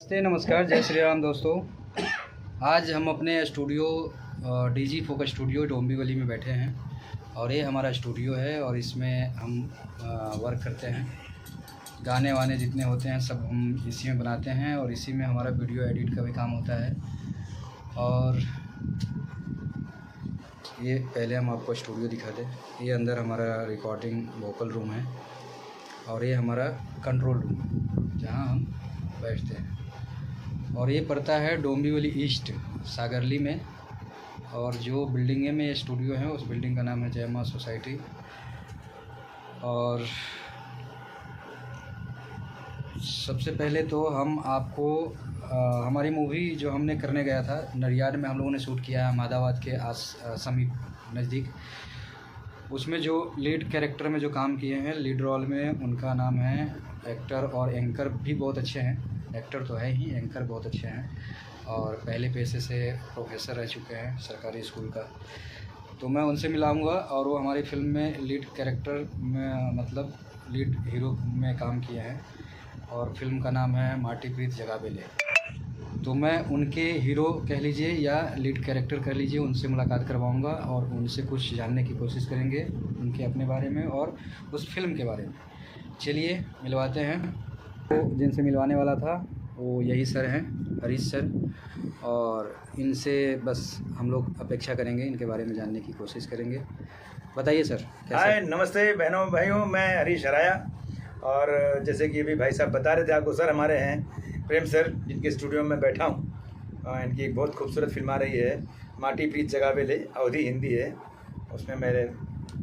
नमस्कार, जय श्री राम दोस्तों। आज हम अपने स्टूडियो डीजी फोकस स्टूडियो डोंबी गली में बैठे हैं और ये हमारा स्टूडियो है और इसमें हम वर्क करते हैं। गाने वाने जितने होते हैं सब हम इसी में बनाते हैं और इसी में हमारा वीडियो एडिट का भी काम होता है। और ये पहले हम आपको स्टूडियो दिखा दें। ये अंदर हमारा रिकॉर्डिंग वोकल रूम है और ये हमारा कंट्रोल रूम जहाँ हम बैठते हैं। और ये पड़ता है डोंबिवली ईस्ट सागरली में। और जो बिल्डिंग में ये स्टूडियो है उस बिल्डिंग का नाम है जय माँ सोसाइटी। और सबसे पहले तो हम आपको हमारी मूवी जो हमने करने गया था नडियाड में, हम लोगों ने शूट किया है अहमदाबाद के समीप नज़दीक। उसमें जो लीड कैरेक्टर में जो काम किए हैं लीड रोल में, उनका नाम है, एक्टर और एंकर भी बहुत अच्छे हैं। एक्टर तो है ही, एंकर बहुत अच्छे हैं और पहले पेशे से प्रोफेसर रह चुके हैं सरकारी स्कूल का। तो मैं उनसे मिलाऊंगा और वो हमारी फिल्म में लीड कैरेक्टर में मतलब लीड हीरो में काम किए हैं और फिल्म का नाम है माटी प्रीत जगाबेले। तो मैं उनके हीरो कह लीजिए या लीड कैरेक्टर कह लीजिए, उनसे मुलाकात करवाऊंगा और उनसे कुछ जानने की कोशिश करेंगे उनके अपने बारे में और उस फिल्म के बारे में। चलिए मिलवाते हैं। तो जिनसे मिलवाने वाला था वो यही सर हैं, हरीश सर, और इनसे बस हम लोग अपेक्षा करेंगे, इनके बारे में जानने की कोशिश करेंगे। बताइए सर। हाय, नमस्ते बहनों भाइयों, मैं हरीश हराया। और जैसे कि अभी भाई साहब बता रहे थे आपको, सर हमारे हैं प्रेम सर, जिनके स्टूडियो में बैठा हूँ। इनकी एक बहुत खूबसूरत फिल्म आ रही है माटी प्रीत जगाबेले, अवधि हिंदी है। उसमें मेरे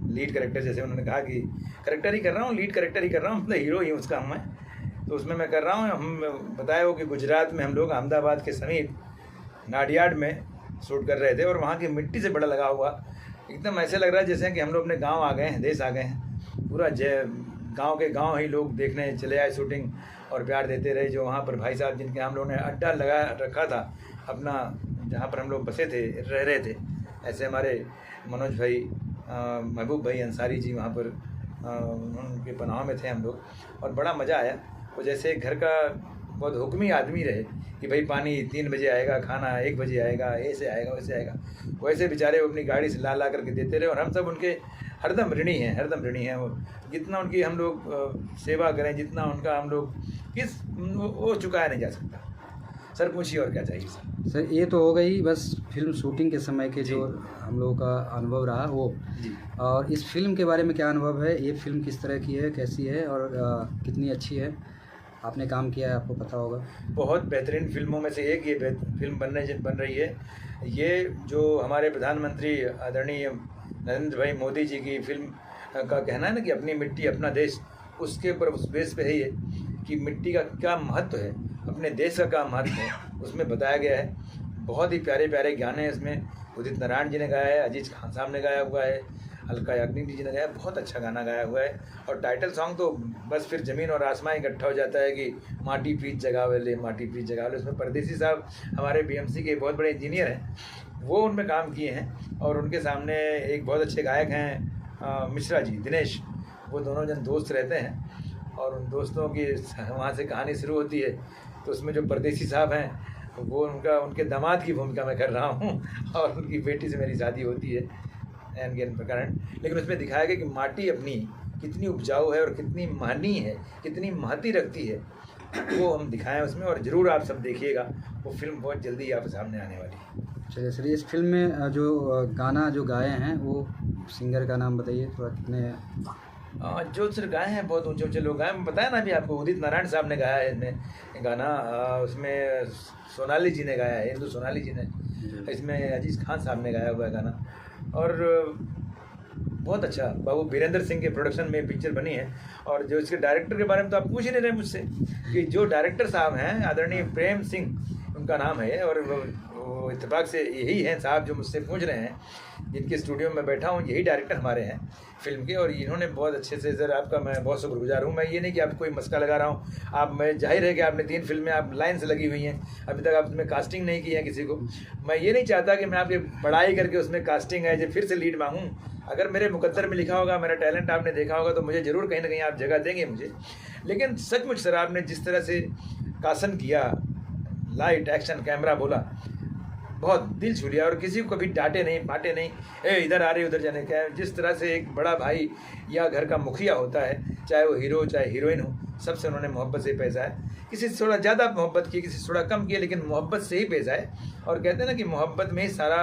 लीड कैरेक्टर, जैसे उन्होंने कहा कि कैरेक्टर ही कर रहा हूँ, लीड कैरेक्टर ही कर रहा हूँ, मतलब हीरो ही उसका हम है। तो उसमें मैं कर रहा हूँ। हम बताया हो कि गुजरात में हम लोग अहमदाबाद के समीप नाडियाड में शूट कर रहे थे और वहाँ की मिट्टी से बड़ा लगा हुआ, एकदम ऐसे लग रहा है जैसे कि हम लोग अपने गांव आ गए हैं, देश आ गए हैं। पूरा गांव के गांव ही लोग देखने चले आए शूटिंग और प्यार देते रहे। जो वहाँ पर भाई साहब जिनके हम लोगों ने अड्डा लगा रखा था अपना, जहाँ पर हम लोग बसे थे, रह रहे थे, ऐसे हमारे मनोज भाई, महबूब भाई अंसारी जी वहाँ पर उनके पनाह में थे हम लोग और बड़ा मज़ा आया। वो जैसे घर का बहुत हुक्मी आदमी रहे कि भाई पानी 3 बजे आएगा, खाना 1 बजे आएगा, ऐसे आएगा वैसे आएगा, वैसे बेचारे वो अपनी गाड़ी से ला करके देते रहे। और हम सब उनके हरदम ऋणी हैं। वो जितना उनकी हम लोग सेवा करें, जितना उनका हम लोग वो चुकाया नहीं जा सकता। सर पूछिए और क्या चाहिए सर। ये तो हो गई बस फिल्म शूटिंग के समय के जो हम लोगों का अनुभव रहा वो जी। और इस फिल्म के बारे में क्या अनुभव है? ये फिल्म किस तरह की है, कैसी है और कितनी अच्छी है? आपने काम किया है, आपको पता होगा। बहुत बेहतरीन फिल्मों में से एक ये फिल्म बन रही है। ये जो हमारे प्रधानमंत्री आदरणीय नरेंद्र भाई मोदी जी की फिल्म का कहना है ना कि अपनी मिट्टी अपना देश, उसके ऊपर उस बेस पे है ये कि मिट्टी का क्या महत्व है, अपने देश का क्या महत्व है, उसमें बताया गया है। बहुत ही प्यारे प्यारे गाने हैं इसमें। उदित नारायण जी ने गाया है, अजीज खान साहब ने गाया हुआ है, अलका याग्निक जी ने गाया, बहुत अच्छा गाना गाया हुआ है। और टाइटल सॉन्ग तो बस फिर ज़मीन और आसमान इकट्ठा हो जाता है कि माटी प्रीत जगावेले, माटी प्रीत जगावेले। उसमें परदेसी साहब हमारे बीएमसी के बहुत बड़े इंजीनियर हैं, वो उनमें काम किए हैं। और उनके सामने एक बहुत अच्छे गायक हैं मिश्रा जी, दिनेश, वो दोनों जन दोस्त रहते हैं और उन दोस्तों की वहाँ से कहानी शुरू होती है। तो उसमें जो परदेसी साहब हैं वो उनके दामाद की भूमिका मैं कर रहा हूँ और उनकी बेटी से मेरी शादी होती है एन प्रकरण। लेकिन उसमें दिखाया गया कि माटी अपनी कितनी उपजाऊ है और कितनी महनी है, कितनी महती रखती है, वो हम दिखाएं उसमें। और ज़रूर आप सब देखिएगा, वो फिल्म बहुत जल्दी आप सामने आने वाली है। चलिए सर, इस फिल्म में जो गाना जो गाए हैं वो सिंगर का नाम बताइए थोड़ा, कितने जो सर गाए हैं, बहुत ऊंचे ऊंचे लोग गाए हैं। बताया ना अभी आपको, उदित नारायण साहब ने गाया है इसमें गाना, उसमें सोनाली जी ने गाया है, हिंदू सोनाली जी ने, इसमें अजीज खान साहब ने गाया हुआ है गाना। और बहुत अच्छा बाबू वीरेंद्र सिंह के प्रोडक्शन में पिक्चर बनी है। और जो इसके डायरेक्टर के बारे में तो आप पूछ ही नहीं रहे मुझसे कि जो डायरेक्टर साहब हैं आदरणीय प्रेम सिंह उनका नाम है। और वो इत्तेफाक से यही हैं साहब जो मुझसे पूछ रहे हैं, जिनके स्टूडियो में बैठा हूँ, यही डायरेक्टर हमारे हैं फिल्म के। और इन्होंने बहुत अच्छे से, सर आपका मैं बहुत शुक्रगुजार हूँ। मैं ये नहीं कि आप कोई मस्का लगा रहा हूँ, आप, मैं जाहिर है कि आपने 3 फिल्में आप लाइन से लगी हुई हैं, अभी तक आपने कास्टिंग नहीं की है किसी को। मैं ये नहीं चाहता कि मैं आपकी बड़ाई करके उसमें कास्टिंग है जो फिर से लीड मांगूँ। अगर मेरे मुकद्दर में लिखा होगा, मेरा टैलेंट आपने देखा होगा, तो मुझे ज़रूर कहीं ना कहीं आप जगह देंगे मुझे। लेकिन सचमुच सर आपने जिस तरह से कासन किया लाइट एक्शन कैमरा बोला, बहुत दिल छू लिया। और किसी को कभी डांटे नहीं बांटे नहीं, ए इधर आ रही उधर जाने क्या। जिस तरह से एक बड़ा भाई या घर का मुखिया होता है, चाहे वो हीरो चाहे हीरोइन हो, सबसे उन्होंने मोहब्बत से पेश आए। किसी से थोड़ा ज़्यादा मोहब्बत की, किसी से थोड़ा कम किया, लेकिन मोहब्बत से ही पेश आए। और कहते हैं ना कि मोहब्बत में ही सारा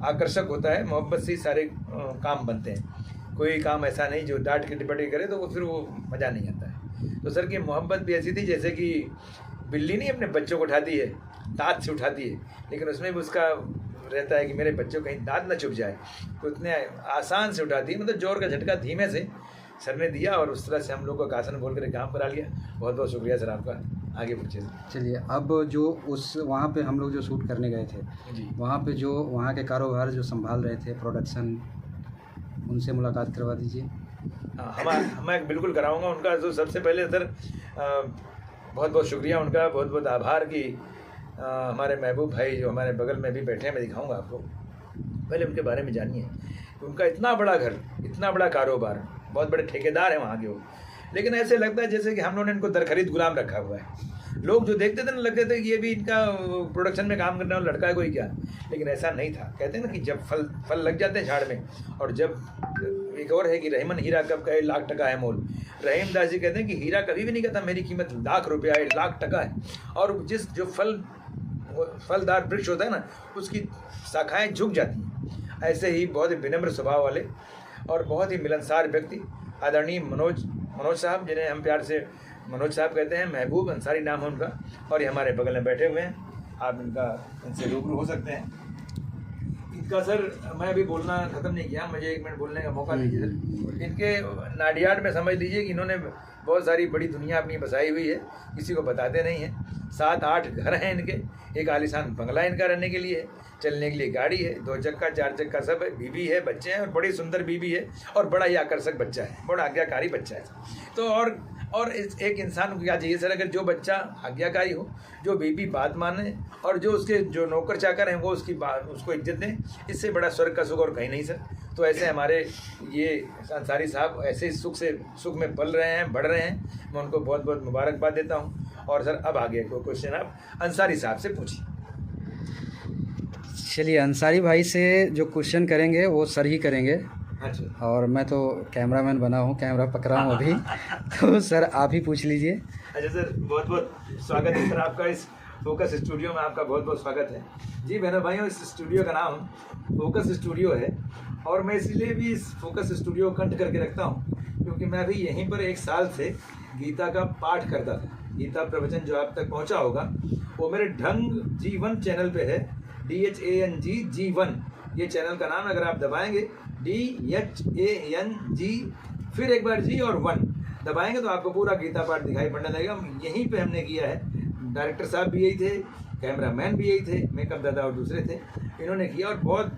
आकर्षक होता है, मोहब्बत से ही सारे काम बनते हैं। कोई काम ऐसा नहीं जो डांट के टिपट के करे तो वो फिर वो मज़ा नहीं आता है। तो सर की मोहब्बत भी ऐसी थी जैसे कि बिल्ली नहीं अपने बच्चों को उठाती है, दांत से उठाती है, लेकिन उसमें भी उसका रहता है कि मेरे बच्चों कहीं दांत ना चुभ जाए, तो इतने आसान से उठाती है। मतलब जोर का झटका धीमे से सर ने दिया और उस तरह से हम लोग को आसन बोल कर काम करा लिया। बहुत बहुत शुक्रिया सर आपका। आगे पूछिए सर। चलिए, अब जो उस वहाँ पे हम लोग जो शूट करने गए थे जी, वहाँ पे जो वहाँ के कारोबार जो संभाल रहे थे प्रोडक्शन, उनसे मुलाकात करवा दीजिए। हाँ, मैं बिल्कुल कराऊंगा उनका। तो सबसे पहले सर बहुत बहुत शुक्रिया उनका, बहुत बहुत आभार कि हमारे महबूब भाई जो हमारे बगल में भी बैठे हैं, मैं दिखाऊंगा आपको। पहले उनके बारे में जानिए। उनका इतना बड़ा घर, इतना बड़ा कारोबार, बहुत बड़े ठेकेदार हैं वहाँ के वो, लेकिन ऐसे लगता है जैसे कि हम लोगों ने इनको दरखरीद गुलाम रखा हुआ है। लोग जो देखते थे ना लगते थे कि ये भी इनका प्रोडक्शन में काम करने वाला लड़का है कोई क्या, लेकिन ऐसा नहीं था। कहते हैं ना कि जब फल लग जाते हैं झाड़ में, और जब एक और है कि रहीमन हीरा कब कहे लाख टका है मोल। रहीम दास जी कहते हैं कि हीरा कभी भी नहीं कहता मेरी कीमत लाख रुपया है, लाख टका है। और जिस जो फलदार वृक्ष होता है ना, उसकी शाखाएं झुक जाती हैं। ऐसे ही बहुत ही विनम्र स्वभाव वाले और बहुत ही मिलनसार व्यक्ति आदरणीय मनोज साहब, जिन्हें हम प्यार से मनोज साहब कहते हैं, महबूब अंसारी नाम है उनका, और ये हमारे बगल में बैठे हुए हैं। आप इनसे रूबरू हो सकते हैं। इनका सर मैं अभी बोलना ख़त्म नहीं किया, मुझे 1 मिनट बोलने का मौका दीजिए सर। इनके नाडियाड में समझ लीजिए कि इन्होंने बहुत सारी बड़ी दुनिया अपनी बसाई हुई है, किसी को बताते नहीं हैं। 7-8 घर हैं इनके, एक आलीशान बंगला इनका रहने के लिए है, चलने के लिए गाड़ी है, 2 चक्का 4 चक्का सब है, बीबी है, बच्चे हैं, और बड़ी सुंदर बीबी है, और बड़ा ही आकर्षक बच्चा है, बड़ा आज्ञाकारी बच्चा है। तो और एक इंसान को क्या चाहिए सर, अगर जो बच्चा आज्ञाकारी हो, जो बीबी बात माने, और जो उसके जो नौकर चाकर हैं वो उसको इज्जत दें, इससे बड़ा स्वर्ग का सुख और कहीं नहीं सर। तो ऐसे हमारे ये अंसारी साहब ऐसे ही सुख में पल रहे हैं, बढ़ रहे हैं। मैं उनको बहुत बहुत मुबारकबाद देता हूँ। और सर अब आगे कोई क्वेश्चन आप अंसारी साहब से पूछिए। चलिए, अंसारी भाई से जो क्वेश्चन करेंगे वो सर ही करेंगे। अच्छा, और मैं तो कैमरामैन बना हूँ, कैमरा पकड़ा हूँ अभी। तो सर आप ही पूछ लीजिए। अच्छा सर, बहुत बहुत स्वागत है सर आपका इस फोकस स्टूडियो में। आपका बहुत बहुत स्वागत है जी। बहनों भाइयों, इस स्टूडियो का नाम फोकस स्टूडियो है, और मैं इसलिए भी इस फोकस स्टूडियो को कंट करके रखता हूँ क्योंकि मैं भी यहीं पर 1 साल से गीता का पाठ करता था। गीता प्रवचन जो आप तक पहुँचा होगा वो मेरे ढंग G1 चैनल पे है, DHANG G1 ये चैनल का नाम। अगर आप दबाएंगे DHANG फिर एक बार G और 1 दबाएंगे तो आपको पूरा गीता पाठ दिखाई पड़ने लगेगा। यहीं पे हमने किया है। डायरेक्टर साहब भी यही थे, कैमरामैन भी यही थे, मेकअप दादा और दूसरे थे, इन्होंने किया, और बहुत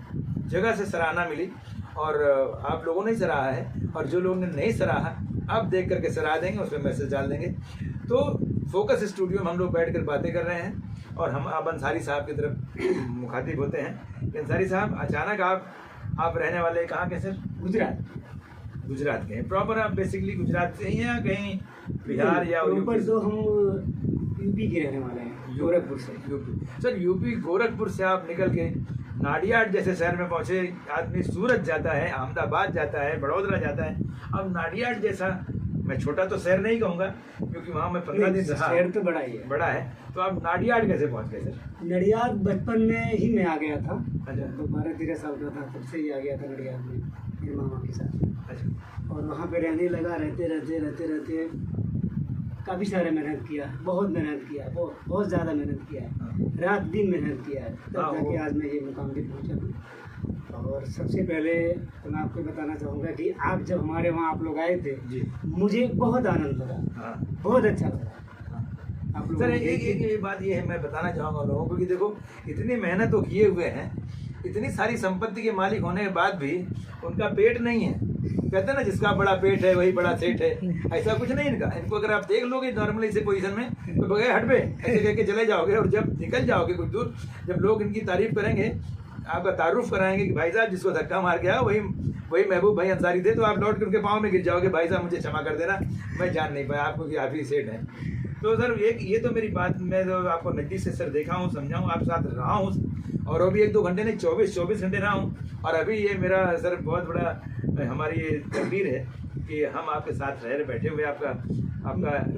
जगह से सराहना मिली, और आप लोगों ने ही सराहा है, और जो लोगों ने नहीं सराहा अब देख करके सराहा देंगे, उस पर मैसेज डाल देंगे। तो फोकस स्टूडियो में हम लोग बैठ कर बातें कर रहे हैं, और हम अब अंसारी साहब की तरफ मुखातिब होते हैं। अंसारी साहब, अचानक आप रहने वाले कहाँ के सर? गुजरात के हैं प्रॉपर? आप बेसिकली गुजरात से ही हैं या कहीं बिहार या ऊपर? तो हम यूपी के रहने वाले हैं, गोरखपुर से। यूपी सर, यूपी गोरखपुर से आप निकल के नाडियाड जैसे शहर में पहुँचे। आदमी सूरत जाता है, अहमदाबाद जाता है, बड़ौदा जाता है, अब नाडियाड जैसा, मैं छोटा तो शहर नहीं कहूँगा क्योंकि वहाँ मैं 15 दिन रहा। शहर तो बड़ा ही है। बड़ा है। तो आप नाडियाड कैसे पहुँच गए सर? नडियाद बचपन में ही मैं आ गया था। अच्छा। तो 12-13 साल का था, तब से ही आ गया था नडियाद में मेरे मामा के साथ। अच्छा। और वहाँ पे रहने लगा। रहते काफ़ी सारे मेहनत किया, बहुत मेहनत किया, बहुत ज़्यादा मेहनत किया है, रात दिन मेहनत किया है, तब जाके आज मैं ये मुकाम पे पहुँचा हूँ। और सबसे पहले तो मैं आपको बताना चाहूँगा कि आप जब हमारे वहाँ आप लोग आए थे जी, मुझे बहुत आनंद लगा, हाँ बहुत अच्छा लगा। आप लोग सर, एक बात ये है, मैं बताना चाहूँगा लोगों को कि देखो, इतनी मेहनत तो किए हुए हैं, इतनी सारी संपत्ति के मालिक होने के बाद भी उनका पेट नहीं है। कहते हैं ना, जिसका बड़ा पेट है वही बड़ा सेठ है, ऐसा कुछ नहीं इनका। इनको अगर आप देख लोगे नॉर्मली इसे पोजीशन में तो बगैर हट पे ऐसे कह के चले जाओगे, और जब निकल जाओगे कुछ दूर, जब लोग इनकी तारीफ करेंगे, आपका तारुफ कराएंगे कि भाई साहब जिसको धक्का मार गया वही महबूब भाई अंसारी थे, तो आप लौट के उनके पाँव में गिर जाओगे, भाई साहब मुझे क्षमा कर देना, मैं जान नहीं पाया आपको कि आप ही सेठ हैं। तो सर ये तो मेरी बात, मैं तो आपको नज़दीक से सर देखा हूँ, समझा हूँ, आपके साथ रहा हूँ, और वो भी 1-2 घंटे नहीं, 24 घंटे रहा हूँ। और अभी ये मेरा सर बहुत बड़ा हमारी ये तकदीर है कि हम आपके साथ रह रहे, बैठे हुए आपका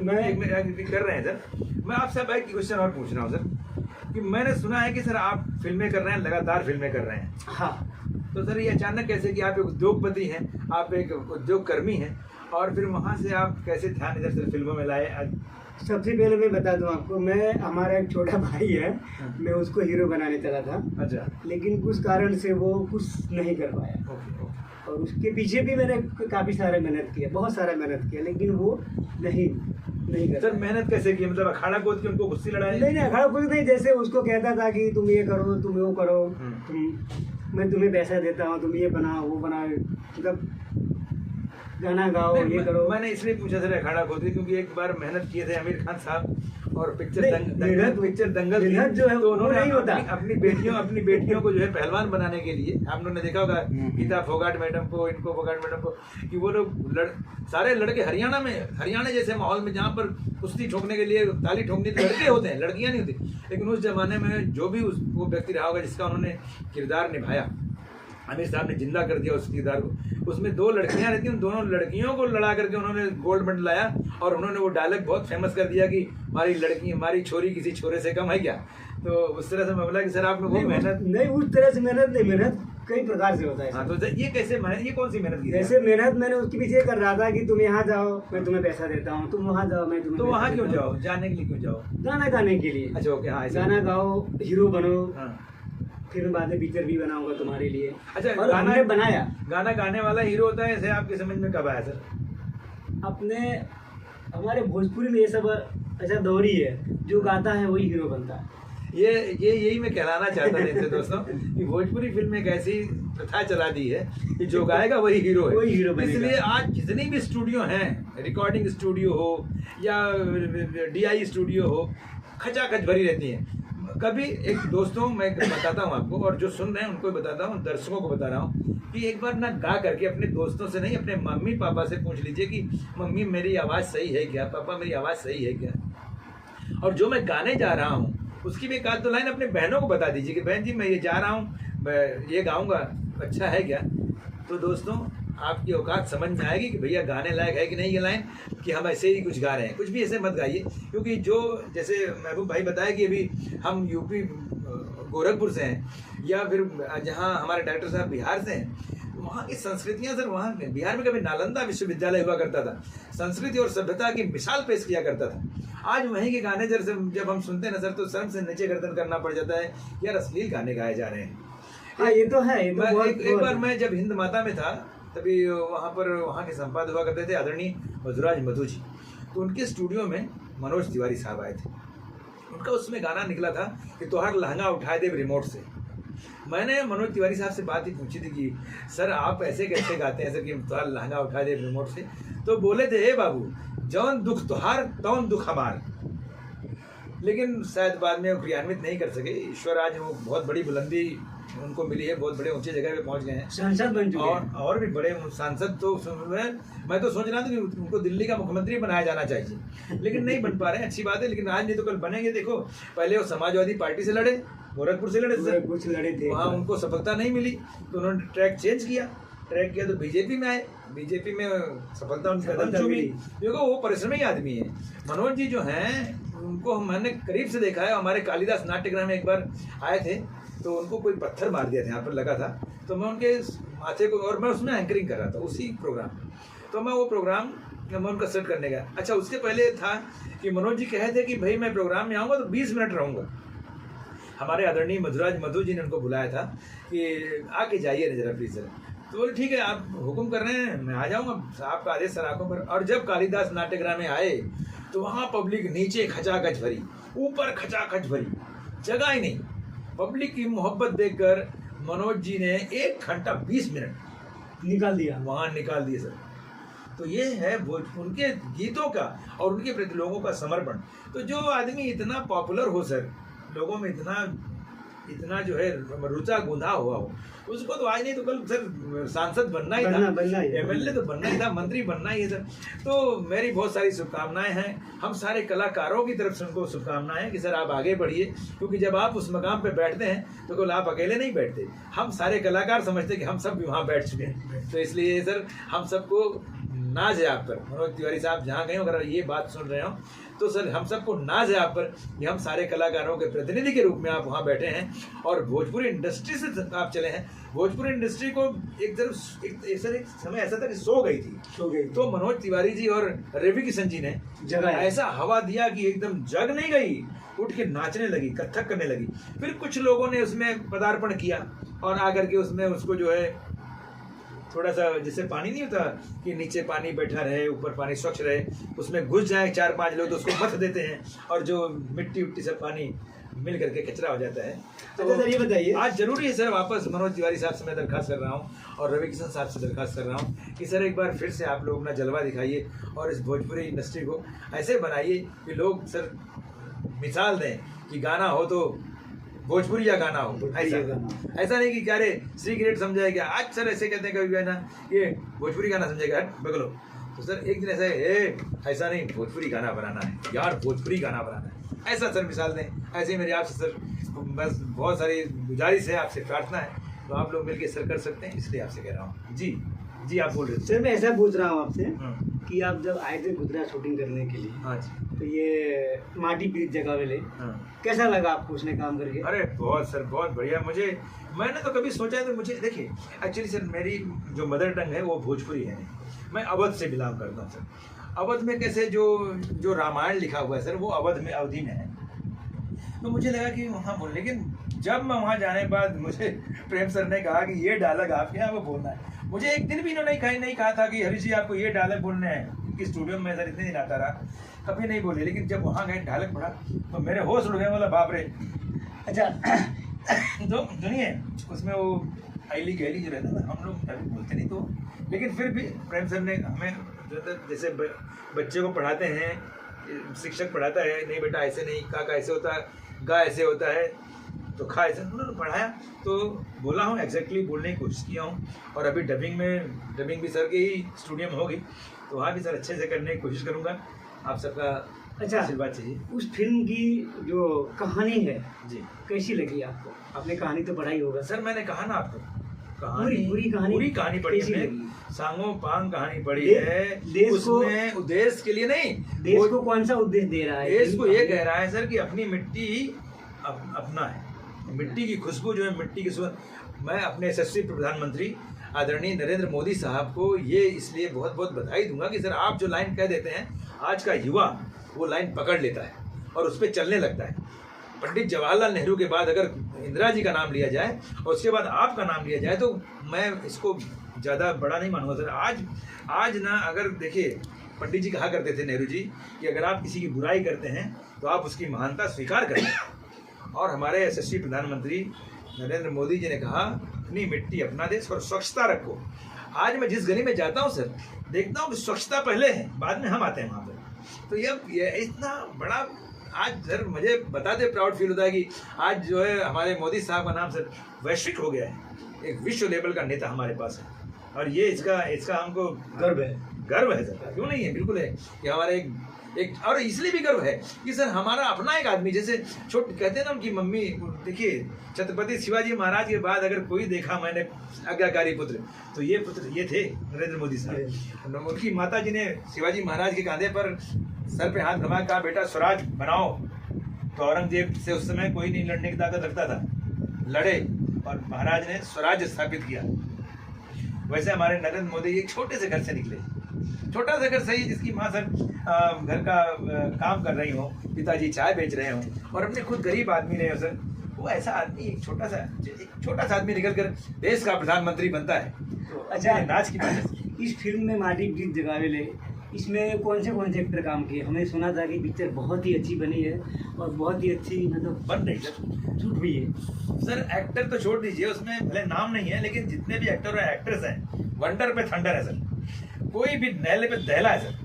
मैं कर रहे हैं सर। मैं आपसे अब एक क्वेश्चन और पूछ रहा हूँ सर, कि मैंने सुना है कि सर आप फिल्में कर रहे हैं, लगातार फिल्में कर रहे हैं। हाँ। तो सर ये अचानक कैसे कि आप एक उद्योगपति हैं, आप एक उद्योगकर्मी हैं, और फिर वहाँ से आप कैसे ध्यान इधर से फिल्मों में लाए? सबसे पहले मैं बता दूं आपको, मैं हमारा एक छोटा भाई है, मैं उसको हीरो बनाने चला था। अच्छा। लेकिन कुछ कारण से वो कुछ नहीं कर पाया। और उसके पीछे भी मैंने काफ़ी सारा मेहनत किया, बहुत सारा मेहनत किया, लेकिन वो नहीं कर सर मेहनत कैसे की? मतलब अखाड़ा कूद के उनको गुस्से लड़ाए? नहीं, अखाड़ा कूद नहीं, जैसे उसको कहता था कि तुम ये करो, तुम वो करो, मैं तुम्हें पैसा देता हूँ, तुम ये बनाओ, वो बनाओ, मतलब गाना गाओ, ये करो। मैंने इसलिए पूछा सर अखाड़ा खोद, क्योंकि एक बार मेहनत किए थे आमिर खान साहब, और पिक्चर दंगल जो है तो उन्होंने नहीं होता। अपनी बेटियों को जो है पहलवान बनाने के लिए, आप लोगों ने देखा होगा गीता फोगाट मैडम को, इनको फोगाट मैडम को, कि वो लोग सारे लड़के हरियाणा जैसे माहौल में, जहाँ पर कुश्ती ठोकने के लिए, ताली ठोकने के लड़के होते हैं, लड़कियाँ नहीं होती। लेकिन उस जमाने में जो भी वो व्यक्ति रहा होगा जिसका उन्होंने किरदार निभाया, आमिर साहब ने जिंदा कर दिया उस किरदार को। उसमें 2 लड़कियां रहती, उन दोनों लड़कियों को लड़ा करके उन्होंने गोल्ड मेडल लाया, और उन्होंने वो डायलॉग बहुत फेमस कर दिया कि हमारी छोरी किसी छोरे से कम है क्या। तो उस तरह से मैं बोला कि सर आप लोग मेहनत नहीं, उस तरह से मेहनत कई प्रकार से होता है। हाँ, तो ये कैसे मेहनत, ये कौन सी मेहनत की? ऐसे मेहनत मैंने उसके पीछे कर रहा था कि तुम यहाँ जाओ, मैं तुम्हें पैसा देता हूँ, तुम वहाँ जाओ, मैं तुम्हें। तो वहाँ क्यों जाओ? जाने के लिए क्यों जाओ? गाना गाने के लिए। अच्छा, ओके, हाँ, गाना गाओ, हीरो बनो, हाँ। फिर बाद में पिक्चर भी बनाऊंगा तुम्हारे लिए। अच्छा, और हमने बनाया। गाना गाने वाला हीरो होता है, ऐसे आपकी समझ में कब आया सर? अपने हमारे भोजपुरी में ये सब ऐसा दौर ही है, जो गाता है वही हीरो बनता है। यही मैं कहलाना चाहता था इनसे दोस्तों, कि भोजपुरी फिल्म एक ऐसी प्रथा चला दी है कि जो गाएगा वही हीरो है, वही हीरो बनेगा। इसलिए आज जितनी भी स्टूडियो हैं, रिकॉर्डिंग स्टूडियो हो या DI स्टूडियो हो, खचाखच भरी रहती हैं। कभी एक दोस्तों मैं बताता हूँ आपको, और जो सुन रहे हैं उनको बताता हूँ, दर्शकों को बता रहा हूँ, कि एक बार ना गा करके अपने दोस्तों से नहीं, अपने मम्मी पापा से पूछ लीजिए कि मम्मी मेरी आवाज़ सही है क्या, पापा मेरी आवाज़ सही है क्या, और जो मैं गाने जा रहा हूँ उसकी भी 1-2 लाइन अपने बहनों को बता दीजिए कि बहन जी मैं ये जा रहा हूँ, मैं ये गाऊँगा, अच्छा है क्या। तो दोस्तों आपकी औकात समझ में आएगी कि भैया गाने लायक है कि नहीं ये लाइन, कि हम ऐसे ही कुछ गा रहे हैं। कुछ भी ऐसे मत गाइए, क्योंकि जो जैसे महबूब भाई बताया कि अभी हम यूपी गोरखपुर से हैं, या फिर जहाँ हमारे डॉक्टर साहब बिहार से हैं, वहाँ की संस्कृतियाँ सर, वहाँ बिहार में कभी नालंदा विश्वविद्यालय हुआ करता था, संस्कृति और सभ्यता की मिसाल पेश किया करता था। आज वहीं के गाने जब हम सुनते हैं ना सर, तो शर्म से नीचे गर्दन करना पड़ जाता है, यार अश्लील गाने गाए जा रहे हैं। हाँ, ये तो है। ये तो एक बार मैं जब हिंद माता में था, तभी वहाँ के संपादक हुआ करते थे आदरणीय मधुराज मधु जी, तो उनके स्टूडियो में मनोज तिवारी साहब आए थे। उनका उसमें गाना निकला था कि तोहार लहंगा उठाए दे रिमोट से। मैंने मनोज तिवारी साहब से बात ही पूछी थी कि सर आप ऐसे कैसे गाते हैं सर, कि तोहार लहंगा उठाए दे रिमोट से। तो बोले थे, हे बाबू, जौन दुख तोहार तौन दुख हमार। लेकिन शायद बाद में वो क्रियान्वित नहीं कर सके। ईश्वर आज वो बहुत बड़ी बुलंदी उनको मिली है, बहुत बड़े ऊंचे जगह पे पहुंच गए हैं, सांसद बन चुके हैं। और भी बड़े सांसद। तो मैं तो सोच रहा था कि उनको दिल्ली का मुख्यमंत्री बनाया जाना चाहिए, लेकिन नहीं बन पा रहे हैं। अच्छी बात है, लेकिन आज नहीं तो कल बनेंगे। देखो, पहले वो समाजवादी पार्टी से लड़े, गोरखपुर से लड़े सर, कुछ लड़े थे, वहाँ उनको सफलता नहीं मिली, तो उन्होंने ट्रैक किया तो बीजेपी में आए, बीजेपी में सफलता उनकी कदम चूमी। देखो वो परिश्रमी आदमी है। मनोज जी जो हैं, उनको मैंने करीब से देखा है। हमारे कालिदास नाट्यगृह में एक बार आए थे, तो उनको कोई पत्थर मार दिया था, यहाँ पर लगा था, तो मैं उनके माथे को, और मैं उसमें एंकरिंग कर रहा था उसी प्रोग्राम में, तो मैं वो प्रोग्राम मैं उनका सेट करने गया। अच्छा, उसके पहले था कि मनोज जी कहे थे कि भाई मैं प्रोग्राम में आऊँगा तो 20 मिनट रहूँगा। हमारे आदरणीय मधुराज मधु जी ने उनको बुलाया था कि आके जाइए ना जरा प्लीज़। तो बोले ठीक है, आप हुक्म कर रहे हैं, मैं आ जाऊँगा, आपका आदेश सर आंखों पर। और जब कालिदास नाट्यगृह में आए, तो वहाँ पब्लिक नीचे खचाखच भरी, ऊपर खचाखच भरी, जगह ही नहीं। पब्लिक की मोहब्बत देखकर मनोज जी ने 1 घंटा 20 मिनट निकाल दिया, वहाँ निकाल दिए सर। तो ये है उनके गीतों का और उनके प्रति लोगों का समर्पण। तो जो आदमी इतना पॉपुलर हो सर, लोगों में इतना इतना जो है रुचा गुंधा हुआ हो, उसको तो आज नहीं तो कल सर सांसद बनना ही था, एमएलए तो बनना ही था, मंत्री बनना ही है सर। तो मेरी बहुत सारी शुभकामनाएं हैं, हम सारे कलाकारों की तरफ से उनको शुभकामनाएं कि सर आप आगे बढ़िए, क्योंकि जब आप उस मकाम पे बैठते हैं तो केवल आप अकेले नहीं बैठते, हम सारे कलाकार समझते कि हम सब भी वहाँ बैठ चुके हैं। तो इसलिए सर हम सबको नाज है आप पर, मनोज तिवारी साहब जहाँ गए अगर ये बात सुन रहे हो तो सर हम सबको नाज है आप पर कि हम सारे कलाकारों के प्रतिनिधि के रूप में आप वहाँ बैठे हैं और भोजपुरी इंडस्ट्री से आप चले हैं। भोजपुरी इंडस्ट्री को एक समय ऐसा था कि सो गई थी, तो मनोज तिवारी जी और रवि किशन जी ने ऐसा हवा दिया कि एकदम जग नहीं गई, उठ के नाचने लगी, कथक करने लगी। फिर कुछ लोगों ने उसमें पदार्पण किया और आकर के उसमें उसको जो है थोड़ा सा जैसे पानी नहीं होता कि नीचे पानी बैठा रहे ऊपर पानी स्वच्छ रहे, उसमें घुस जाए 4-5 लोग तो उसको मत देते हैं और जो मिट्टी उट्टी सब पानी मिल करके कचरा हो जाता है। तो सर ये बताइए, आज जरूरी है सर वापस मनोज तिवारी साहब से मैं दरखास्त कर रहा हूँ और रवि किशन साहब से दरखास्त कर रहा हूँ कि सर एक बार फिर से आप लोग अपना जलवा दिखाइए और इस भोजपुरी इंडस्ट्री को ऐसे बनाइए कि लोग सर मिसाल दें कि गाना हो तो भोजपुरी या गाना हो, ऐसा नहीं कि क्या रे सिगरेट समझाया क्या। आज सर ऐसे कहते हैं कभी ना ये भोजपुरी गाना समझेगा बगलो, तो सर एक दिन ऐसा है ऐसा नहीं, भोजपुरी गाना बनाना है यार, भोजपुरी गाना बनाना है, ऐसा सर मिसाल दें। ऐसे ही मेरी आपसे सर बस बहुत सारी गुजारिश है, आपसे प्रार्थना है, तो आप लोग मिलकर सर कर सकते हैं, इसलिए आपसे कह रहा हूँ। जी जी आप बोल रहे थे सर। मैं ऐसा पूछ रहा हूँ आपसे कि आप जब आए थे गुजरात शूटिंग करने के लिए, हाँ जी, तो ये माटी ब्रिज जगह वाले कैसा लगा आपको उसने काम करके? अरे बहुत सर बहुत बढ़िया। मैंने तो कभी सोचा है, तो मुझे देखिए एक्चुअली सर मेरी जो मदर टंग है वो भोजपुरी है नहीं, मैं अवध से बिलोंग करता हूँ सर। अवध में कैसे जो रामायण लिखा हुआ है सर वो अवध में अवधि में है, तो मुझे लगा कि वहाँ बोल, लेकिन जब मैं वहाँ जाने के बाद मुझे प्रेम सर ने कहा कि ये डायलॉग आपके यहाँ वो बोलना है। मुझे एक दिन भी इन्होंने नहीं कहा था कि हरीश जी आपको ये डायलॉग बोलने हैं। इनकी स्टूडियो में सर इतने दिन आता रहा, कभी नहीं बोले, लेकिन जब वहाँ गए डायलॉग पढ़ा तो मेरे होश उड़ गए, बोला बाप रे। अच्छा तो सुनिए उसमें वो आईली गैली जो रहता ना, हम लोग अभी बोलते नहीं तो, लेकिन फिर भी प्रेम सर ने हमें जैसे बच्चे को पढ़ाते हैं, शिक्षक पढ़ाता है, नहीं बेटा ऐसे नहीं, का ऐसे होता है, गा ऐसे होता है, तो खा ऐसे, उन्होंने पढ़ाया तो बोला हूँ, एग्जैक्टली बोलने की कोशिश किया हूँ। और अभी डबिंग भी सर के ही स्टूडियो में होगी, तो वहाँ भी सर अच्छे से करने की कोशिश करूँगा। आप सबका अच्छा आशीर्वाद चाहिए। उस फिल्म की जो कहानी है जी कैसी लगी आपको? आपने कहानी तो पढ़ाई होगा सर, मैंने कहा ना आपको, पूरी कहानी पढ़ी है, सांगो पांग कहानी पढ़ी है। देश को, देश के लिए नहीं, देश को कौन सा उद्देश्य दे रहा है? देश को ये कह रहा है सर कि अपनी मिट्टी ही अपना है, मिट्टी की खुशबू जो है, मिट्टी की सुगंध। मैं अपने यशस्वी प्रधानमंत्री आदरणीय नरेंद्र मोदी साहब को ये इसलिए बहुत बहुत बधाई दूंगा कि सर आप जो लाइन कह देते हैं, आज का युवा वो लाइन पकड़ लेता है और उस पर चलने लगता है। पंडित जवाहरलाल नेहरू के बाद अगर इंदिरा जी का नाम लिया जाए और उसके बाद आपका नाम लिया जाए, तो मैं इसको ज़्यादा बड़ा नहीं मानूंगा सर। आज ना, अगर देखिए पंडित जी कहा करते थे नेहरू जी कि अगर आप किसी की बुराई करते हैं तो आप उसकी महानता स्वीकार करें, और हमारे यशस्वी प्रधानमंत्री नरेंद्र मोदी जी ने कहा अपनी मिट्टी अपना देश और स्वच्छता रखो। आज मैं जिस गली में जाता हूँ सर, देखता हूँ कि स्वच्छता पहले है, बाद में हम आते हैं वहाँ पर। तो ये इतना बड़ा आज सर मुझे बताते प्राउड फील होता है कि आज जो है हमारे मोदी साहब का नाम सर वैश्विक हो गया है, एक विश्व लेवल का नेता हमारे पास है, और ये इसका हमको गर्व है सर। क्यों नहीं है, बिल्कुल है कि हमारे एक और इसलिए भी गर्व है कि सर हमारा अपना एक आदमी, जैसे कहते हैं ना उनकी मम्मी, देखिए छत्रपति शिवाजी महाराज के बाद अगर कोई देखा मैंने आज्ञाकारी पुत्र, तो ये पुत्र ये थे नरेंद्र मोदी साहब। उनकी माता जी ने शिवाजी महाराज के कांधे पर सर पे हाथ घुमा, कहा बेटा स्वराज बनाओ। तो औरंगजेब से उस समय कोई नहीं लड़ने की ताकत रखता था, लड़े और महाराज ने स्वराज स्थापित किया। वैसे हमारे नरेंद्र मोदी एक छोटे से घर से निकले, छोटा सा घर सही, जिसकी माँ सर घर का काम कर रही हो, पिताजी चाय बेच रहे हो, और अपने खुद गरीब आदमी रहे हो सर। वो ऐसा आदमी एक छोटा सा आदमी निकल कर देश का प्रधानमंत्री बनता है। तो अच्छा, नाच की बात है। इस फिल्म में माटी ब्रिज जगावेले, इसमें कौन से एक्टर काम किए? हमें सुना था कि पिक्चर बहुत ही अच्छी बनी है और बहुत ही अच्छी मतलब बन रही है, शूट हुई है सर। एक्टर तो छोड़ दीजिए, उसमें भले नाम नहीं है, लेकिन जितने भी एक्टर और एक्ट्रेस हैं, वंडर पे थंडर है सर। कोई भी नहले पे दहला है सर।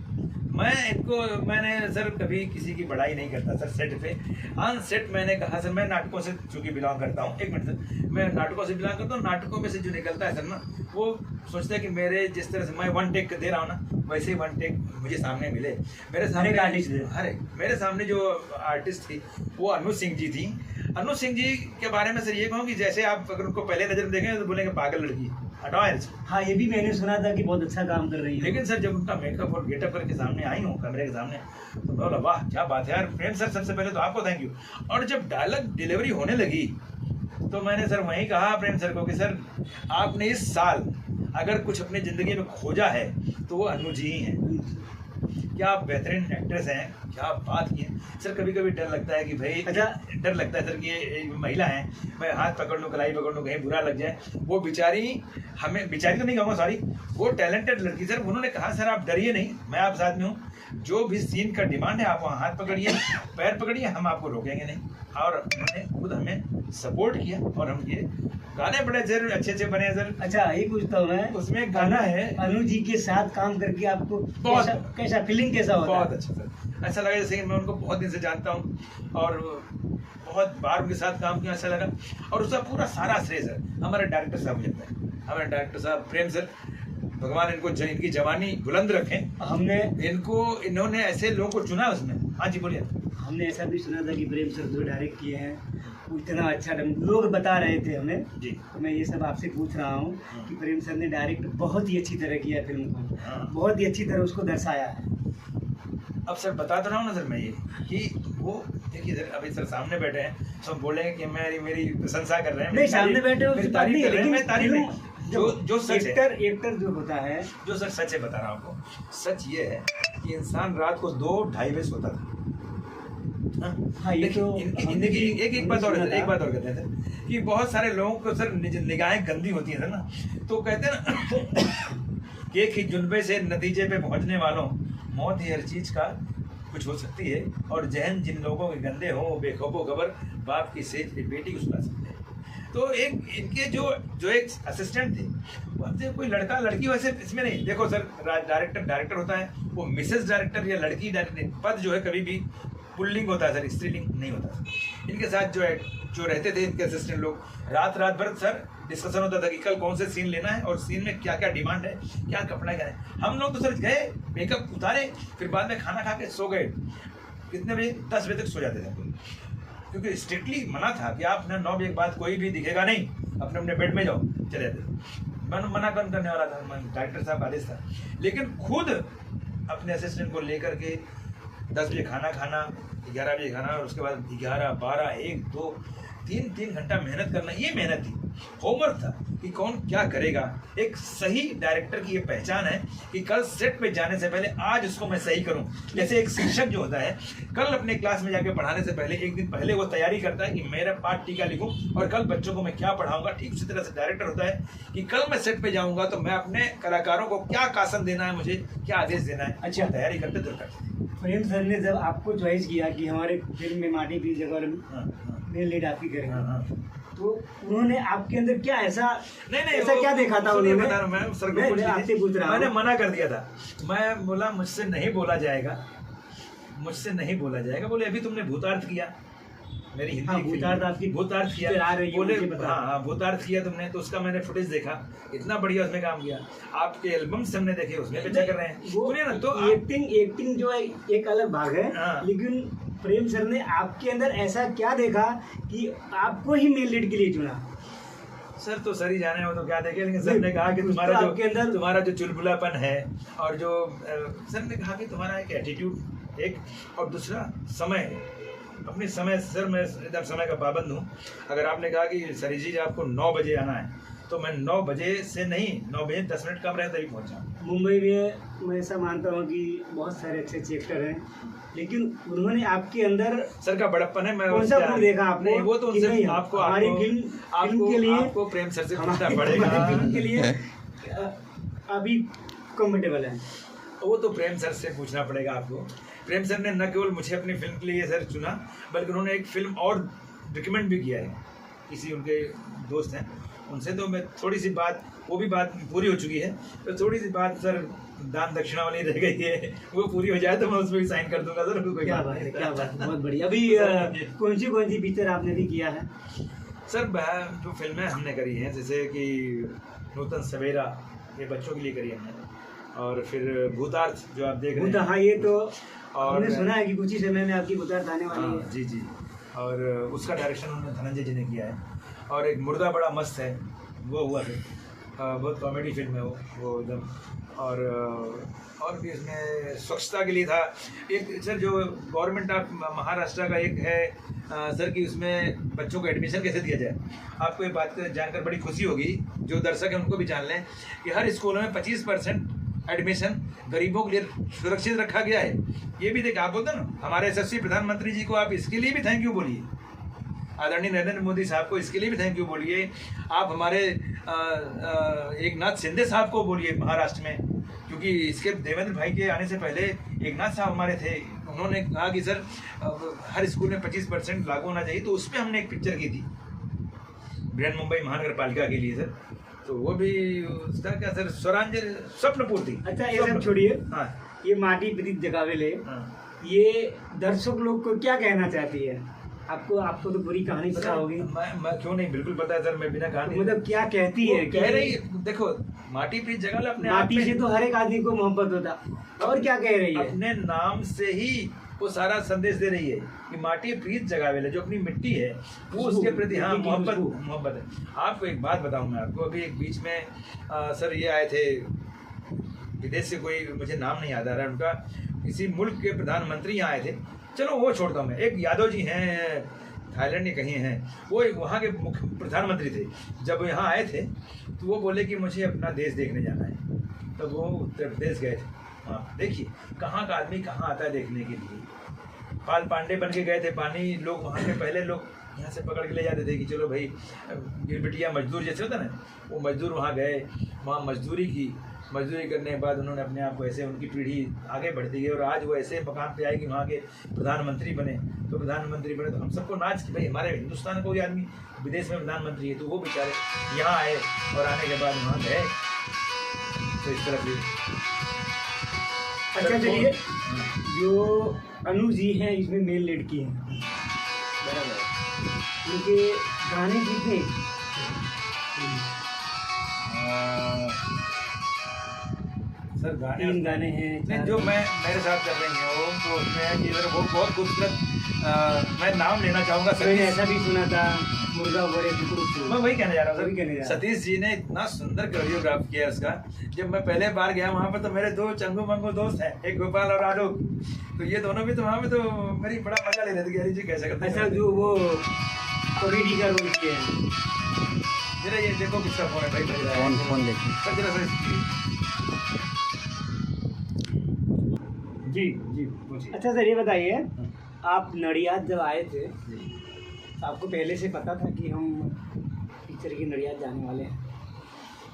मैंने सर कभी किसी की बड़ाई नहीं करता सर सेट पे। ऑन सेट मैंने कहा सर, मैं नाटकों से चूंकि बिलोंग करता हूँ, एक मिनट सर, मैं नाटकों से बिलोंग करता हूँ। नाटकों में से जो निकलता है सर ना, वो सोचता है कि मेरे जिस तरह से मैं वन टेक दे रहा हूँ ना, वैसे ही वन टेक मुझे सामने मिले। मेरे सामने आर्टिस्ट मेरे सामने जो आर्टिस्ट थी वो अनु सिंह जी थी। अनु सिंह जी के बारे में सर ये कहूँ कि जैसे आप अगर उनको पहले नजर में देखेंगे तो बोलेंगे पागल लड़की, हटाओ यार। हाँ, ये भी मैंने सुना था कि बहुत अच्छा काम कर रही है। लेकिन सर जब उनका मेकअप और गेटअप करके सामने आई हूँ कमरे के सामने, तो बोला वाह क्या बात है यार। प्रेम सर सबसे पहले तो आपको थैंक यू। और जब डायलॉग डिलीवरी होने लगी तो मैंने सर वहीं कहा प्रेम सर को कि सर आपने इस साल अगर कुछ अपनी ज़िंदगी में खोजा है तो वो अनु जी ही हैं। क्या आप बेहतरीन एक्ट्रेस हैं, क्या बात की है सर। कभी कभी डर लगता है कि भाई, अच्छा डर लगता है सर कि ये महिला हैं, मैं हाथ पकड़ लूँ, कलाई पकड़ लूँ, कहीं बुरा लग जाए। वो बेचारी, हमें बेचारी तो नहीं कहूँगा सॉरी, वो टैलेंटेड लड़की सर। उन्होंने कहा सर आप डरिए नहीं, मैं आप साथ में हूँ, जो भी सीन का डिमांड है आप वहाँ हाथ पकड़िए, पैर पकड़िए, हम आपको रोकेंगे नहीं। और उन्होंने खुद हमें सपोर्ट किया और हम ये गाने बड़े सर अच्छे बने सर। अच्छा, ये पूछता हूँ मैं, उसमें एक गाना है अनु जी के साथ काम करके आपको बहुत कैसा फीलिंग कैसा होता है? बहुत अच्छा सर, ऐसा लगा जैसे कि मैं उनको बहुत दिन से जानता हूँ और बहुत बार उनके साथ काम किया, ऐसा लगा। और उसका पूरा सारा श्रेय सर हमारे डायरेक्टर साहब को जाता है, हमारे डायरेक्टर साहब प्रेम सर, भगवान इनको इनकी जवानी बुलंद रखें। इन्होंने ऐसे लोगों को चुना उसमें। हाँ जी बोलिए। हमने ऐसा भी सुना था कि प्रेम सर जो डायरेक्ट किए हैं वो इतना अच्छा लोग बता रहे थे हमें जी, तो मैं ये सब आपसे पूछ रहा हूँ कि प्रेम सर ने डायरेक्ट बहुत ही अच्छी तरह किया फिल्म को, बहुत ही अच्छी तरह उसको दर्शाया है। अब सर बता तो रहा हूँ ना सर मैं ये कि वो देखिए सर, अभी सर सामने बैठे हैं, सब बोलेंगे कि मेरी प्रशंसा कर रहे हैं। नहीं, सामने बैठे हो मेरी तारीफ कर रहे हैं, मैं तारीफ नहीं, जो सच है, एक्टर जो होता है, जो सर सच है बता रहा हूँ आपको। सच ये है कि इंसान रात को 2-2:30 बजे सोता था। हाँ, ये तो एक बात और कहते हैं सर कि बहुत सारे लोगों को सर निगाहें गंदी होती हैं सर ना, तो कहते हैं ना कि एक ही जुल्बे से नतीजे पे पहुंचने वालों, मौत ही हर चीज का कुछ हो सकती है, और जहन जिन लोगों के गंदे हो बेखौफो खबर बाप की सेज पे बेटी को सुना सकते हैं। तो एक इनके जो एक असिस्टेंट थे, वो कोई लड़का लड़की वैसे इसमें नहीं। देखो सर डायरेक्टर होता है, वो मिसेस डायरेक्टर या लड़की डायरेक्टर, पद जो है कभी भी पुल्लिंग होता है सर, स्त्रीलिंग नहीं होता। इनके साथ जो रहते थे इनके असिस्टेंट लोग, रात भर सर डिस्कशन होता था कि कल कौन से सीन लेना है और सीन में क्या क्या डिमांड है, क्या कपड़ा क्या है। हम लोग तो सर गए, मेकअप उतारे, फिर बाद में खाना खा के सो गए। कितने बजे? 10 बजे तक सो जाते थे, क्योंकि स्ट्रिक्टली मना था कि आप 9 बजे के बाद कोई भी दिखेगा नहीं, अपने बेड में जाओ, चले जाते। मना कौन करने वाला था? डायरेक्टर साहब आदेश था। लेकिन खुद अपने असिस्टेंट को लेकर के 10 बजे खाना 11 बजे खाना, और उसके बाद 11, 12, 1, 2, 3 घंटा मेहनत करना, ये मेहनत थी, होमवर्क था कि कौन क्या करेगा। एक सही डायरेक्टर की ये पहचान है कि कल सेट पे जाने से पहले आज उसको मैं सही करूं। जैसे एक शिक्षक जो होता है, कल अपने क्लास में जाके पढ़ाने से पहले एक दिन पहले वो तैयारी करता है कि मेरा पाठ टीका लिखूं और कल बच्चों को मैं क्या पढ़ाऊंगा। ठीक उसी तरह से डायरेक्टर होता है कि कल मैं सेट पे जाऊंगा तो मैं अपने कलाकारों को क्या शासन देना है, मुझे क्या आदेश देना है, अच्छा तैयारी करते दूर करते। प्रेम सर ने जब आपको चॉइस किया कि हमारे फिल्म में माटी की जगह में लीड आप ही करेंगे, तो उन्होंने आपके अंदर क्या ऐसा ऐसा क्या देखा था? उन्होंने बता रहा मैं सर को आपसे पूछ रहा हूं। मैंने मना कर दिया था, मैं बोला मुझसे नहीं बोला जाएगा, मुझसे नहीं बोला जाएगा। बोले अभी तुमने भूतार्थ किया, मेरी हिंदी हाँ, भूतार्थ किया, बोले हाँ भूतार्थ किया तुमने, तो उसका मैंने फुटेज देखा, इतना बढ़िया उसमें काम किया। आपके एल्बम्स हमने देखे, उसमें पिक्चर कर रहे हैं, सुनिए ना। तो एक्टिंग जो है एक अलग भाग है, लेकिन प्रेम सर ने आपके अंदर ऐसा क्या देखा कि आपको ही मेल लीड के लिए चुना? सर तो सर ही जाने हो तो क्या देखे, लेकिन सर ने कहा कि तुम्हारा जो चुलबुलापन है, और जो सर ने कहा कि तुम्हारा एक एटीट्यूड एक, और दूसरा समय, अपने समय। सर मैं इधर समय का पाबंद हूँ। अगर आपने कहा कि सरी जी आपको 9 बजे आना है, तो मैं 9 बजे से नहीं, 9 बजे 10 मिनट कम रहे तभी पहुँचा। मुंबई में मैं ऐसा मानता हूँ कि बहुत सारे अच्छे एक्टर हैं, लेकिन उन्होंने आपके अंदर सर का बड़प्पन है। मैं कौन सा गुण देखा आपने? नहीं, वो तो उनसे आपको हमारी फिल्म के लिए, आपको प्रेम सर से पूछना पड़ेगा। फिल्म के लिए अभी कंफर्टेबल है, वो तो प्रेम सर से पूछना पड़ेगा आपको। प्रेम सर ने न केवल मुझे अपनी फिल्म के लिए सर चुना, बल्कि उन्होंने एक फिल्म और रिकमेंड भी किया है किसी उनके दोस्त हैं उनसे, तो मैं थोड़ी सी बात, वो भी बात पूरी हो चुकी है, तो थोड़ी सी बात सर दान दक्षिणा वाली रह गई है, वो पूरी हो जाए तो मैं उसमें भी साइन कर दूंगा सर। कोई क्या बात है, क्या बात है, बहुत बढ़िया। अभी कौन सी पिक्चर आपने भी किया है? सर जो फिल्में हमने करी हैं जैसे कि नूतन सवेरा, ये बच्चों के लिए करी हमने, और फिर भूतार्थ जो आप देख रहे हैं। हाँ, ये तो और हमने सुना है कि कुछ ही समय में आपकी भूतार्थ आने वाली है। जी जी, और उसका डायरेक्शन उन्होंने धनंजय जी ने किया है। और एक मुर्दा बड़ा मस्त है, वो हुआ है, बहुत कॉमेडी फिल्म है वो एकदम। और भी इसमें स्वच्छता के लिए था एक सर, जो गवर्नमेंट ऑफ महाराष्ट्र का एक है सर कि उसमें बच्चों को एडमिशन कैसे दिया जाए। आपको ये बात जानकर बड़ी खुशी होगी, जो दर्शक हैं उनको भी जान लें कि हर स्कूलों में 25% एडमिशन गरीबों के लिए सुरक्षित रखा गया है। ये भी देख, आप बोलते हैं ना हमारे यशस्वी प्रधानमंत्री जी को, आप इसके लिए भी थैंक यू बोलिए, आदरणीय नरेंद्र मोदी साहब को इसके लिए भी थैंक यू बोलिए। आप हमारे एक नाथ शिंदे साहब को बोलिए महाराष्ट्र में, क्योंकि इसके देवेंद्र भाई के आने से पहले एक नाथ साहब हमारे थे, उन्होंने कहा कि सर हर स्कूल में 25% लागू होना चाहिए, तो उस पर हमने एक पिक्चर की थी बृहन मुंबई महानगर पालिका के लिए सर, तो वो भी उसका क्या सर, स्वरांजलि स्वप्न पूर्ति। अच्छा, ये सब छोड़िए। हाँ, ये माटी प्रीत जगावेले, हाँ। ये दर्शक लोग को क्या कहना चाहती है? आपको तो पूरी कहानी पता होगी। मैं क्यों नहीं, बिल्कुल पता है सर, मैं बिना कहानी, मतलब क्या कहती है? कह रही है, देखो माटी प्रीत जगावेले अपने माटी से तो हर एक आदमी को मोहब्बत होता, और क्या कह रही है? अपने नाम से ही वो सारा संदेश दे रही है कि माटी प्रीत जगावेले, जो अपनी मिट्टी है वो उसके प्रति हाँ मोहब्बत है। आपको एक बात बताऊं मैं आपको, अभी एक बीच में सर ये आए थे विदेश से, कोई मुझे नाम नहीं याद आ रहा है उनका, किसी मुल्क के प्रधानमंत्री यहाँ आए थे, चलो वो छोड़ता हूँ मैं, एक यादव जी हैं थाईलैंड के कहीं हैं, वो वहाँ के मुख्य प्रधानमंत्री थे, जब यहाँ आए थे तो वो बोले कि मुझे अपना देश देखने जाना है, तो वो उत्तर प्रदेश गए थे। हाँ, देखिए कहाँ का आदमी कहाँ आता है देखने के लिए, पाल पांडे बन के गए थे, पानी लोग वहाँ के पहले लोग यहाँ से पकड़ के ले जाते थे कि चलो भाई गिरबिटिया मजदूर जैसे होता ना, वो मजदूर वहाँ गए, वहाँ मजदूरी की, मजदूरी करने के बाद उन्होंने अपने आप को ऐसे, उनकी पीढ़ी आगे बढ़ती गई और आज वो ऐसे मकाम पे आए कि वहाँ के प्रधानमंत्री बने। तो प्रधानमंत्री बने तो हम सबको नाच कि भाई हमारे हिंदुस्तान का कोई आदमी विदेश में प्रधानमंत्री है, तो वो बेचारे यहाँ आए और आने के बाद वहाँ गए, तो इस तरह से। अच्छा चलिए, जो अनु जी हैं इसमें मेल लड़की हैं, बराबर, उनके गाने कितने? सर गाने 3 गाने हैं। नहीं, जो मैं मेरे साथ कर रही हैं वो तो उसमें है कि वो बहुत खूबसूरत, मैं नाम लेना चाहूँगा मैंने सतीश, ऐसा भी सुना था मुर्गा बड़े टुकड़ों। मैं वही कहने जा रहा वही कहने जा हूँ रहा हूँ। सतीश जी ने इतना सुंदर कोरियोग्राफ किया है उसका। जब मैं पहले बार गया वहाँ पर तो मेरे 2 चंगू मंगू दोस्त हैं, एक गोपाल और आलोक, तो ये दोनोों भी तो वहाँ पे तो मेरी बड़ा मजा ले लेते कि अरे जी कैसे करते अच्छा, जो वो कॉमेडी का रोल किया है, जरा ये देखो किसका फोन है भाई, फोन देखिए सर जरा सर जी जी। पूछिए। अच्छा सर, ये बताइए, आप नडियाद जब आए थे तो आपको पहले से पता था कि हम पिक्चर की नडियाद जाने वाले हैं?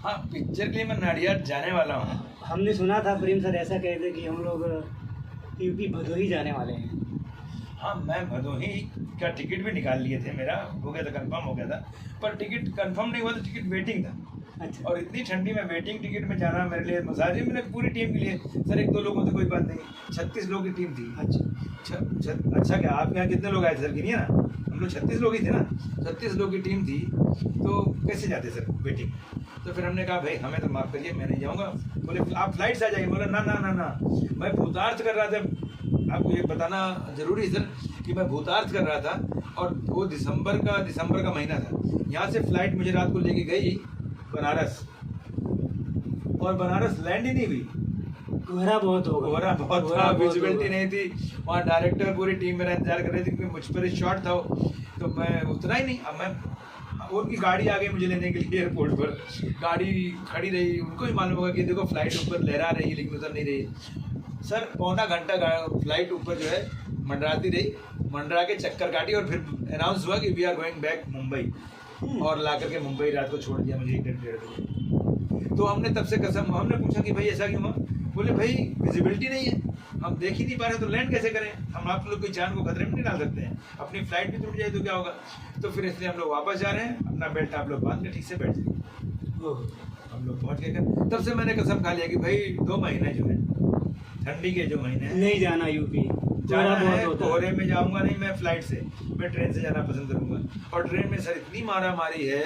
हाँ, पिक्चर के लिए मैं नडियाद जाने वाला हूँ। हमने सुना था प्रेम सर ऐसा कहते कि हम लोग यूपी भदोही जाने वाले हैं। हाँ, मैं भदोही का टिकट भी निकाल लिए थे, मेरा हो गया था, कंफर्म हो गया था, पर टिकट कंफर्म नहीं हुआ तो टिकट वेटिंग था। अच्छा, और इतनी ठंडी में वेटिंग टिकट में जाना मेरे लिए मसाज है, मेरे पूरी टीम के लिए सर, 1-2 लोगों तो कोई बात नहीं, 36 लोगों की टीम थी। अच्छा क्या आपके यहाँ कितने लोग आए थे सर, गिनिए ना, हम लोग 36 लोग ही थे ना, 36 लोग की टीम थी, तो कैसे जाते सर वेटिंग। तो फिर हमने कहा भाई हमें तो माफ़ करिए, मैं नहीं जाऊँगा। बोले आप फ्लाइट से आ जाइए। बोला ना ना ना ना, मैं भूतार्थ कर रहा था, आपको ये बताना जरूरी है सर कि मैं भूतार्थ कर रहा था, और वो दिसंबर का महीना था। यहाँ से फ्लाइट मुझे रात को लेके गई बनारस, और बनारस लैंड ही नहीं हुई, कोहरा बहुत होगा, कोहरा बहुत था, विजिबिलिटी नहीं थी। वहाँ डायरेक्टर पूरी टीम मेरा इंतजार कर रही थी क्योंकि मुझ पर शॉट था, तो मैं उतरा ही नहीं। अब मैं, उनकी गाड़ी आ गई मुझे लेने के लिए एयरपोर्ट पर, गाड़ी खड़ी रही, उनको भी मालूम होगा कि देखो फ्लाइट ऊपर लहरा रही है लेकिन उतर नहीं रही। सर पौना घंटा फ्लाइट ऊपर जो है मंडराती रही, मंडरा के चक्कर काटी, और फिर अनाउंस हुआ कि we are going back Mumbai, और ला करके मुंबई रात को छोड़ दिया मुझे 1-1.5 बजे। तो हमने तब से कसम, हमने पूछा कि भाई ऐसा क्यों हुआ, बोले भाई विजिबिलिटी नहीं है, हम देख ही नहीं पा रहे तो लैंड कैसे करें, हम आप लोग की जान को खतरे में नहीं डाल सकते हैं, अपनी फ्लाइट भी टूट जाए तो क्या होगा। तो फिर इसलिए हम लोग वापस जा रहे हैं, अपना बेल्ट आप लोग बांध के ठीक से बैठ जाइए। हम लोग पहुँच गए। तब से मैंने कसम खा लिया कि भाई 2 महीने जो है ठंडी के जो महीने हैं नहीं जाना यूपी, जाना बहुत है, होता है। कोहरे में जाऊंगा नहीं मैं, फ्लाइट से, मैं ट्रेन से जाना पसंद करूंगा। और ट्रेन में सर इतनी मारा मारी है,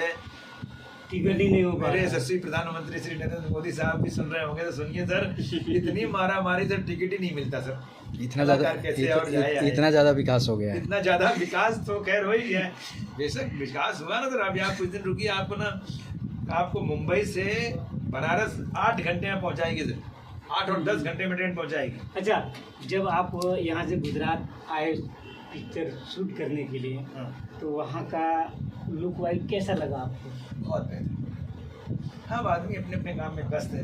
टिकट ही नहीं हो पा मेरे रहा। यशस्वी प्रधानमंत्री श्री नरेंद्र मोदी साहब भी सुन रहे होंगे तो सुनिए सर, इतनी मारा मारी सर, टिकट ही नहीं मिलता सर। इतना ज़्यादा कलाकार कैसे और जाए आए। इतना ज़्यादा विकास हो गया है। इतना ज्यादा विकास तो खैर हो ही है, बेशक विकास हुआ ना। तो अभी आप कुछ दिन रुकिए, आपको ना, आपको मुंबई से बनारस 8 घंटे में पहुंचाएगी सर, 8 और 10 घंटे में ट्रेन पहुंचाएगी। अच्छा, जब आप यहाँ से गुजरात आए पिक्चर शूट करने के लिए, हाँ। तो वहाँ का लुक वाइज कैसा लगा आपको? बहुत बेहतर। हाँ, आदमी अपने अपने काम में व्यस्त है,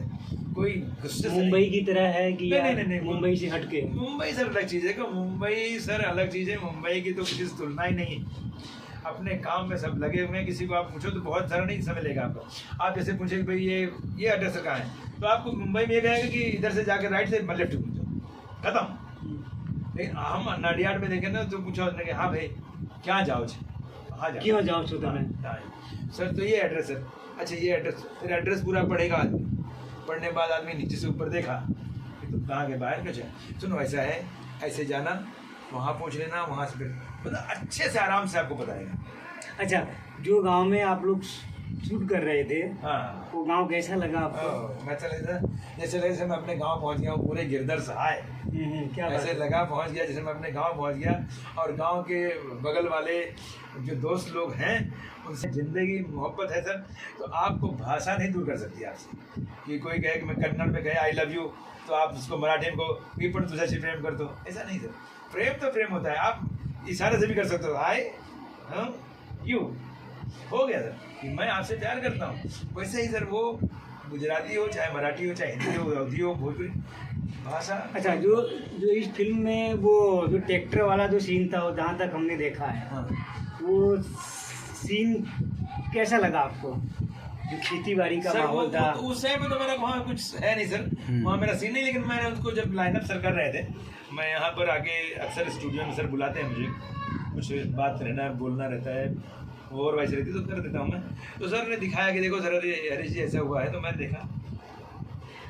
कोई गुस्से से मुंबई की तरह है कि नहीं, या नहीं, नहीं, मुंबई से हटके? मुंबई सर अलग चीज़ है कि मुंबई सर अलग चीज़ है, मुंबई की तो किसी से तुलना ही नहीं। अपने काम में सब लगे हुए हैं, किसी को आप पूछो तो बहुत सारा नहीं समय लेगा आपको। आप जैसे पूछे कि भाई ये एड्रेस कहाँ है, तो आपको मुंबई में ये कहेगा कि इधर से जाकर राइट से लेफ्ट घूम जाओ, खत्म। लेकिन हम नडियाड में देखें ना तो पूछा उसने कि हाँ भाई क्या जाओ, हाँ जाओ, क्यों जाओ छोटा में? सर तो ये एड्रेस है, अच्छा ये एड्रेस, फिर एड्रेस पूरा पढ़ेगा आदमी, पढ़ने के बाद आदमी नीचे से ऊपर देखा कि तुम कहाँ के बाहर कुछ है, सुनो ऐसा है, ऐसे जाना, वहाँ पूछ लेना, वहाँ से फिर मतलब अच्छे से आराम से आपको बताएगा। अच्छा, जो गांव में आप लोग शूट कर रहे थे, हाँ, वो गांव कैसा लगा आपको? मैं चले जैसे लगे जैसे मैं अपने गांव पहुंच गया हूँ, पूरे गिरधर सहाय क्या बात ऐसे है? लगा पहुंच गया जैसे मैं अपने गांव पहुंच गया। और गांव के बगल वाले जो दोस्त लोग हैं उनसे जिंदगी मोहब्बत है सर। तो आपको भाषा नहीं दूर कर सकती आपसे, कि कोई कहे कि मैं कन्नड़ में कहे आई लव यू तो आप उसको मराठी में को मी पण तुझ्याशी प्रेम करतो, ऐसा नहीं सर। प्रेम तो प्रेम होता है, आप इशारे से भी कर सकते हो, आई यू, हो गया सर कि मैं आपसे प्यार करता हूँ। वैसे ही सर वो गुजराती हो चाहे मराठी हो चाहे हिंदी हो अवधी हो भोजपुरी भाषा। अच्छा, जो इस फिल्म में वो जो ट्रैक्टर वाला जो सीन था, वो जहाँ तक हमने देखा है, हाँ, वो सीन कैसा लगा आपको? जो खेती बाड़ी का सर माहौल था। उस टाइम पे तो मेरा वहाँ कुछ है नहीं सर, वहाँ मेरा सीन नहीं। लेकिन मैंने उसको जब लाइनअप सर कर रहे थे, मैं यहाँ पर आके अक्सर स्टूडियो में सर बुलाते हैं मुझे, कुछ बात रहना बोलना रहता है, और वैसे रहती तो कर देता हूँ मैं। तो सर ने दिखाया कि देखो सर हरीश जी ऐसा हुआ है, तो मैंने देखा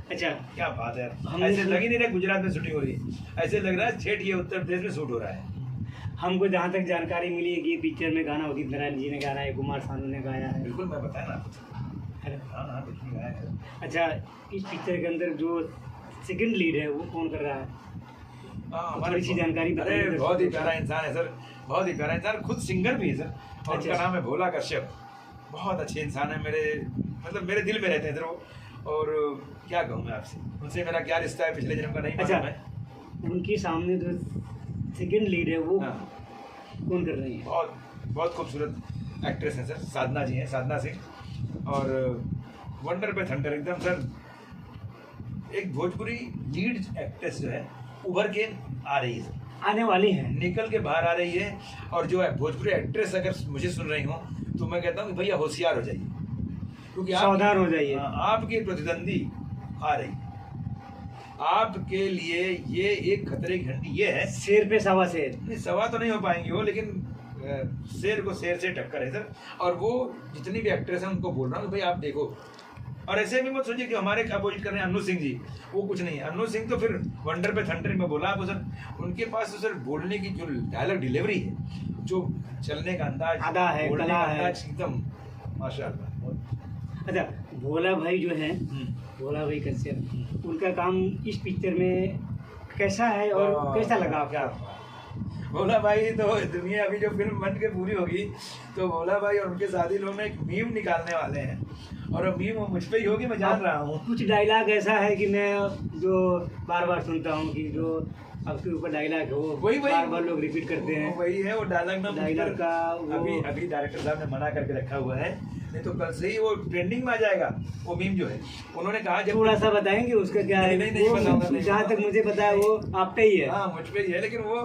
अच्छा, क्या बात है, हमने ऐसे लग ही नहीं रहा गुजरात में शूटिंग हो रही है, ऐसे लग रहा है छेठ ये उत्तर प्रदेश में शूट हो रहा है। हमको जहाँ तक जानकारी मिली है कि पिक्चर में गाना उदित नारायण जी ने गाया है, कुमार सानू ने गाया है। बिल्कुल, मैं बताया ना आपको। है। हाँ हाँ, बिल्कुल गाया है। अच्छा, इस पिक्चर के अंदर जो सेकंड लीड है वो कौन कर रहा है? थोड़ी सी जानकारी बताइए। अरे बहुत ही प्यारा इंसान है सर, बहुत ही प्यारा इंसान, खुद सिंगर भी है सर, और अच्छा। उनका नाम है भोला कश्यप। बहुत अच्छे इंसान है, मेरे मतलब मेरे दिल में रहते हैं सर वो। और क्या कहूँ मैं आपसे, उनसे मेरा क्या रिश्ता है पिछले जन्म का नहीं अच्छा, मालूम है। उनके सामने जो सेकंड लीड है वो हाँ, कौन कर रही है? बहुत बहुत खूबसूरत एक्ट्रेस है सर, साधना जी हैं, साधना सिंह। और वंडर पे थंडर एकदम सर, एक भोजपुरी लीड एक्ट्रेस जो है उभर के आ रही है सर, आने वाली है। निकल के बाहर आ रही है। और जो है भोजपुरी एक्ट्रेस अगर मुझे सुन रही हो तो मैं कहता हूँ कि भैया होशियार हो जाइए, क्योंकि सावधान हो जाइए। आपकी प्रतिद्वंदी आ रही है, आपके लिए ये एक खतरे की घंटी ये है। शेर पे सवा शेर। नहीं, सवा तो नहीं हो पाएंगे वो, लेकिन शेर को शेर से टक्कर है सर। और वो जितनी भी एक्ट्रेस हैं उनको बोल रहा हूँ भाई आप देखो। और ऐसे भी मत सोचिए कि हमारे अपोजिट कर रहे हैं अन्नू सिंह जी, वो कुछ नहीं है। अन्नू सिंह तो फिर वंडर पे थंडर में बोला आपको सर, उनके पास तो सर बोलने की जो डायलॉग डिलीवरी है, जो चलने का अंदाज, अदा है, बोलने कला का है। अंदाज एकदम माशाल्लाह। अच्छा, भोला भाई जो है, भोला भाई कश्यप, उनका काम इस पिक्चर में कैसा है और कैसा लगा आपको? भोला भाई तो दुनिया अभी जो फिल्म बन के पूरी होगी तो भोला भाई और उनके साथी लोग में एक मीम निकालने वाले हैं, और वो मीम मुझ पे ही होगी, मैं जान रहा हूँ। कुछ डायलॉग ऐसा है कि मैं जो बार बार सुनता हूँ कि जो आपके ऊपर डायलॉग है वो वही बार बार लोग रिपीट करते हैं। वही है वो डायलॉग ना, डायलॉग का वो- अभी डायरेक्टर साहब ने मना करके रखा हुआ है, नहीं तो कल से ही वो ट्रेंडिंग में आ जाएगा वो मीम जो है। उन्होंने कहा जब थोड़ा सा बताएंगे उसका क्या है? नहीं वो बताऊंगा, नहीं जहाँ तक मुझे पता है वो आप पे ही है। हाँ मुझ पे ही है, लेकिन वो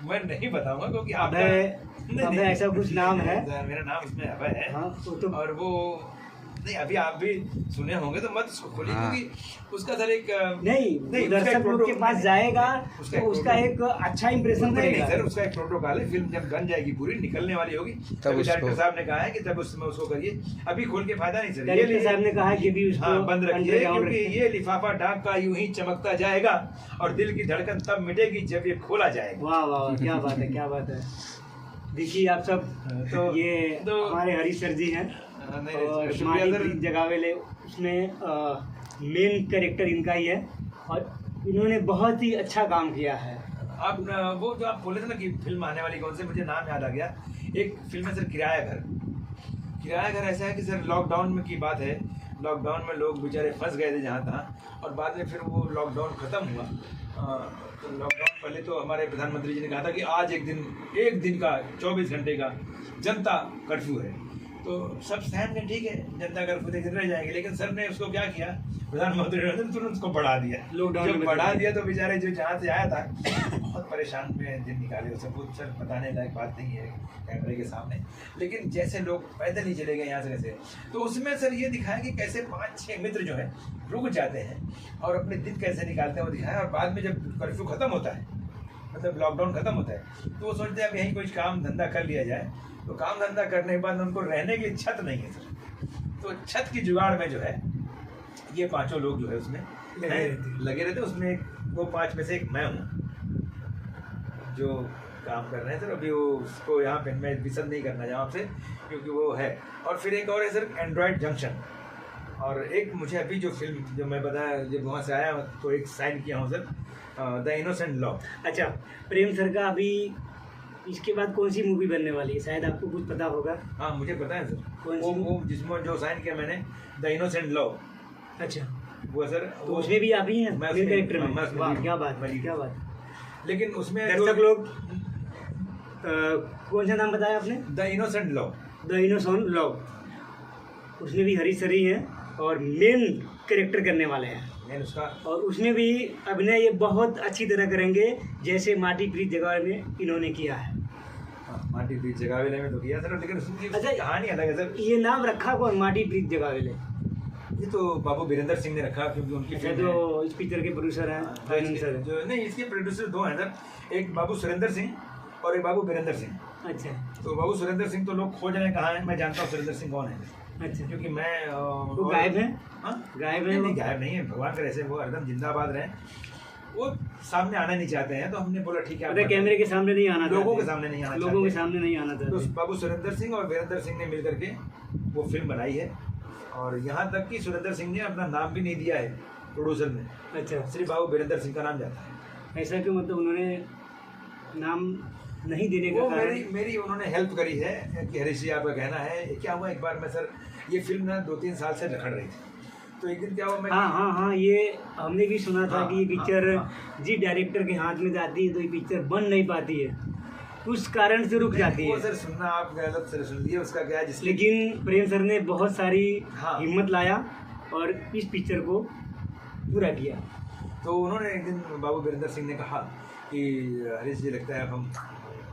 मैं नहीं बताऊंगा क्योंकि आप अभय ऐसा कुछ नाम है। मेरा नाम इसमें अभय है। हाँ, वो तो और वो नहीं अभी आप भी सुने होंगे तो मत उसको खोलिए, हाँ। क्योंकि उसका सर एक नहीं दर्शक लोग के पास जाएगा तो उसका एक अच्छा इंप्रेशन नहीं पड़ेगा। सर, उसका एक प्रोटोकॉल है। फिल्म जब बन जाएगी पूरी निकलने वाली होगी तब तभी उसको- डायरेक्टर साहब ने कहा है कि तब उसमें उसको करिए, अभी खोल के फायदा नहीं सर। डायरेक्टर साहब ने कहा है कि भी उसको हाँ बंद रखिए, underground क्योंकि रखें। ये लिफाफा डाक का यूं ही चमकता जाएगा और दिल की धड़कन तब मिटेगी जब ये खोला जाएगा। वाह वाह वाह, क्या बात है, क्या बात है। देखिए आप सब, तो- ये तो- हमारे हरीश सर जी हैं नहीं, और शुक्रिया माही सर। प्रीत जगावेले, उसमें मेन कैरेक्टर इनका ही है और इन्होंने बहुत ही अच्छा काम किया है। आप वो जो आप बोले थे ना कि फिल्म आने वाली कौन से, मुझे नाम याद आ गया। एक फिल्म है सर किराया घर। किराया घर ऐसा है कि सर लॉकडाउन में की बात है। लॉकडाउन में लोग बेचारे फंस गए थे जहाँ तहाँ, और बाद में फिर वो लॉकडाउन ख़त्म हुआ। तो लॉकडाउन पहले तो हमारे प्रधानमंत्री जी ने कहा था कि आज एक दिन का 24 घंटे का जनता कर्फ्यू है। तो सब सहम गए, ठीक है जनता कर्फ्यू एक दिन रह जाएंगे, लेकिन सर ने उसको क्या किया, प्रधानमंत्री ने तुरंत उसको बढ़ा दिया। लॉकडाउन जब में बढ़ा दिया तो बेचारे जो जहाँ से आया था बहुत परेशान में दिन निकाले। वो सब कुछ सर बताने लायक बात नहीं है कैमरे के सामने, लेकिन जैसे लोग पैदल ही चले गए यहाँ से कैसे, तो उसमें सर ये दिखाया कि कैसे 5-6 मित्र जो है रुक जाते हैं और अपने दिन कैसे निकालते हैं वो दिखाया। और बाद में जब कर्फ्यू खत्म होता है, मतलब लॉकडाउन खत्म होता है, तो वो सोचते हैं अब यहीं कुछ काम धंधा कर लिया जाए। तो काम धंधा करने के बाद उनको रहने के लिए छत नहीं है सर, तो छत की जुगाड़ में जो है ये 5 लोग जो है उसमें लगे रहते। उसमें वो 5 में से एक मैं हूँ जो काम कर रहे हैं सर। अभी वो उसको यहाँ पे मैं विसद नहीं करना चाहूँ आपसे, क्योंकि वो है। और फिर एक और है सर एंड्रॉयड जंक्शन। और एक मुझे अभी जो फिल्म जो मैं बताया, जब वहाँ से आया तो एक साइन किया हूँ सर, द इनोसेंट लॉ। अच्छा, प्रेम सर का अभी इसके बाद कौन सी मूवी बनने वाली है, शायद आपको कुछ पता होगा? हाँ मुझे पता है सर, कौन सी? वो जिसमें जो साइन किया मैंने, द इनोसेंट लॉ, अच्छा, वो सर तो उसमें भी आप ही हैं मैं मेन उसमें- कैरेक्टर मैं में? उसमें वाह, भी- क्या बात मैं है, भी- क्या बात है। लेकिन उसमें दर्शक लोग कौन सा नाम बताया आपने? The innocent law. The innocent love, उसमें भी हरीश सर ही हैं और मेन कैरेक्टर करने वाले हैं। मैंने उसका और उसमें भी अभिनय ये बहुत अच्छी तरह करेंगे जैसे माटी प्रीत जगावे में इन्होंने किया है। माटी प्रीत जगावेले में तो किया सर, लेकिन उसकी अच्छा, कहानी अलग है सर। ये नाम रखा कौन, माटी प्रीत जगावेले? ये तो बाबू वीरेंद्र सिंह ने रखा, क्योंकि उनकी अच्छा, फिल्म है। जो इस पिक्चर के प्रोड्यूसर हैं जो आनंद इसके- सर। जो नहीं, इसके प्रोड्यूसर 2 हैं सर, एक बाबू सुरेंद्र सिंह और एक बाबू वीरेंद्र सिंह। अच्छा तो बाबू सुरेंद्र सिंह तो लोग खोज रहे हैं कहाँ है, मैं जानता हूँ सुरेंद्र सिंह कौन है, अच्छा, क्योंकि मैं वो गायब हैं? हाँ? गायब नहीं, हैं नहीं वो? गायब नहीं है, भगवान करे से वो हरदम जिंदाबाद रहे। वो सामने आना नहीं चाहते हैं, तो हमने बोला ठीक है आप मतलब कैमरे के सामने नहीं आना लोगों चाहते। के सामने नहीं आना लोगों के चाहते। सामने नहीं आना तो चाहते। बाबू सुरेंद्र सिंह और वीरेंद्र सिंह ने मिलकर के वो फिल्म बनाई है। और यहाँ तक कि सुरेंद्र सिंह ने अपना नाम भी नहीं दिया है प्रोड्यूसर में, अच्छा, सिर्फ बाबू वीरेंद्र सिंह का नाम जाता है। ऐसा क्यों, मतलब उन्होंने नाम नहीं देने का वो कारण? मेरी उन्होंने हेल्प करी है कि हरीश जी आपका कहना है। क्या हुआ, एक बार मैं सर ये फिल्म ना 2-3 साल से रखड़ रही थी, तो एक दिन क्या हुआ, मैं हाँ, ये हमने भी सुना था हाँ, कि ये पिक्चर हाँ। जी डायरेक्टर के हाथ में जाती है तो ये पिक्चर बन नहीं पाती है, उस कारण से रुक जाती वो है। सर सुनना आप गलत से सुन लिए, उसका क्या है जिसके लेकिन प्रेम सर ने बहुत सारी हाँ। हिम्मत लाया और इस पिक्चर को पूरा किया। तो उन्होंने एक दिन बाबू वीरेंद्र सिंह ने कहा कि हरीश जी लगता है अब हम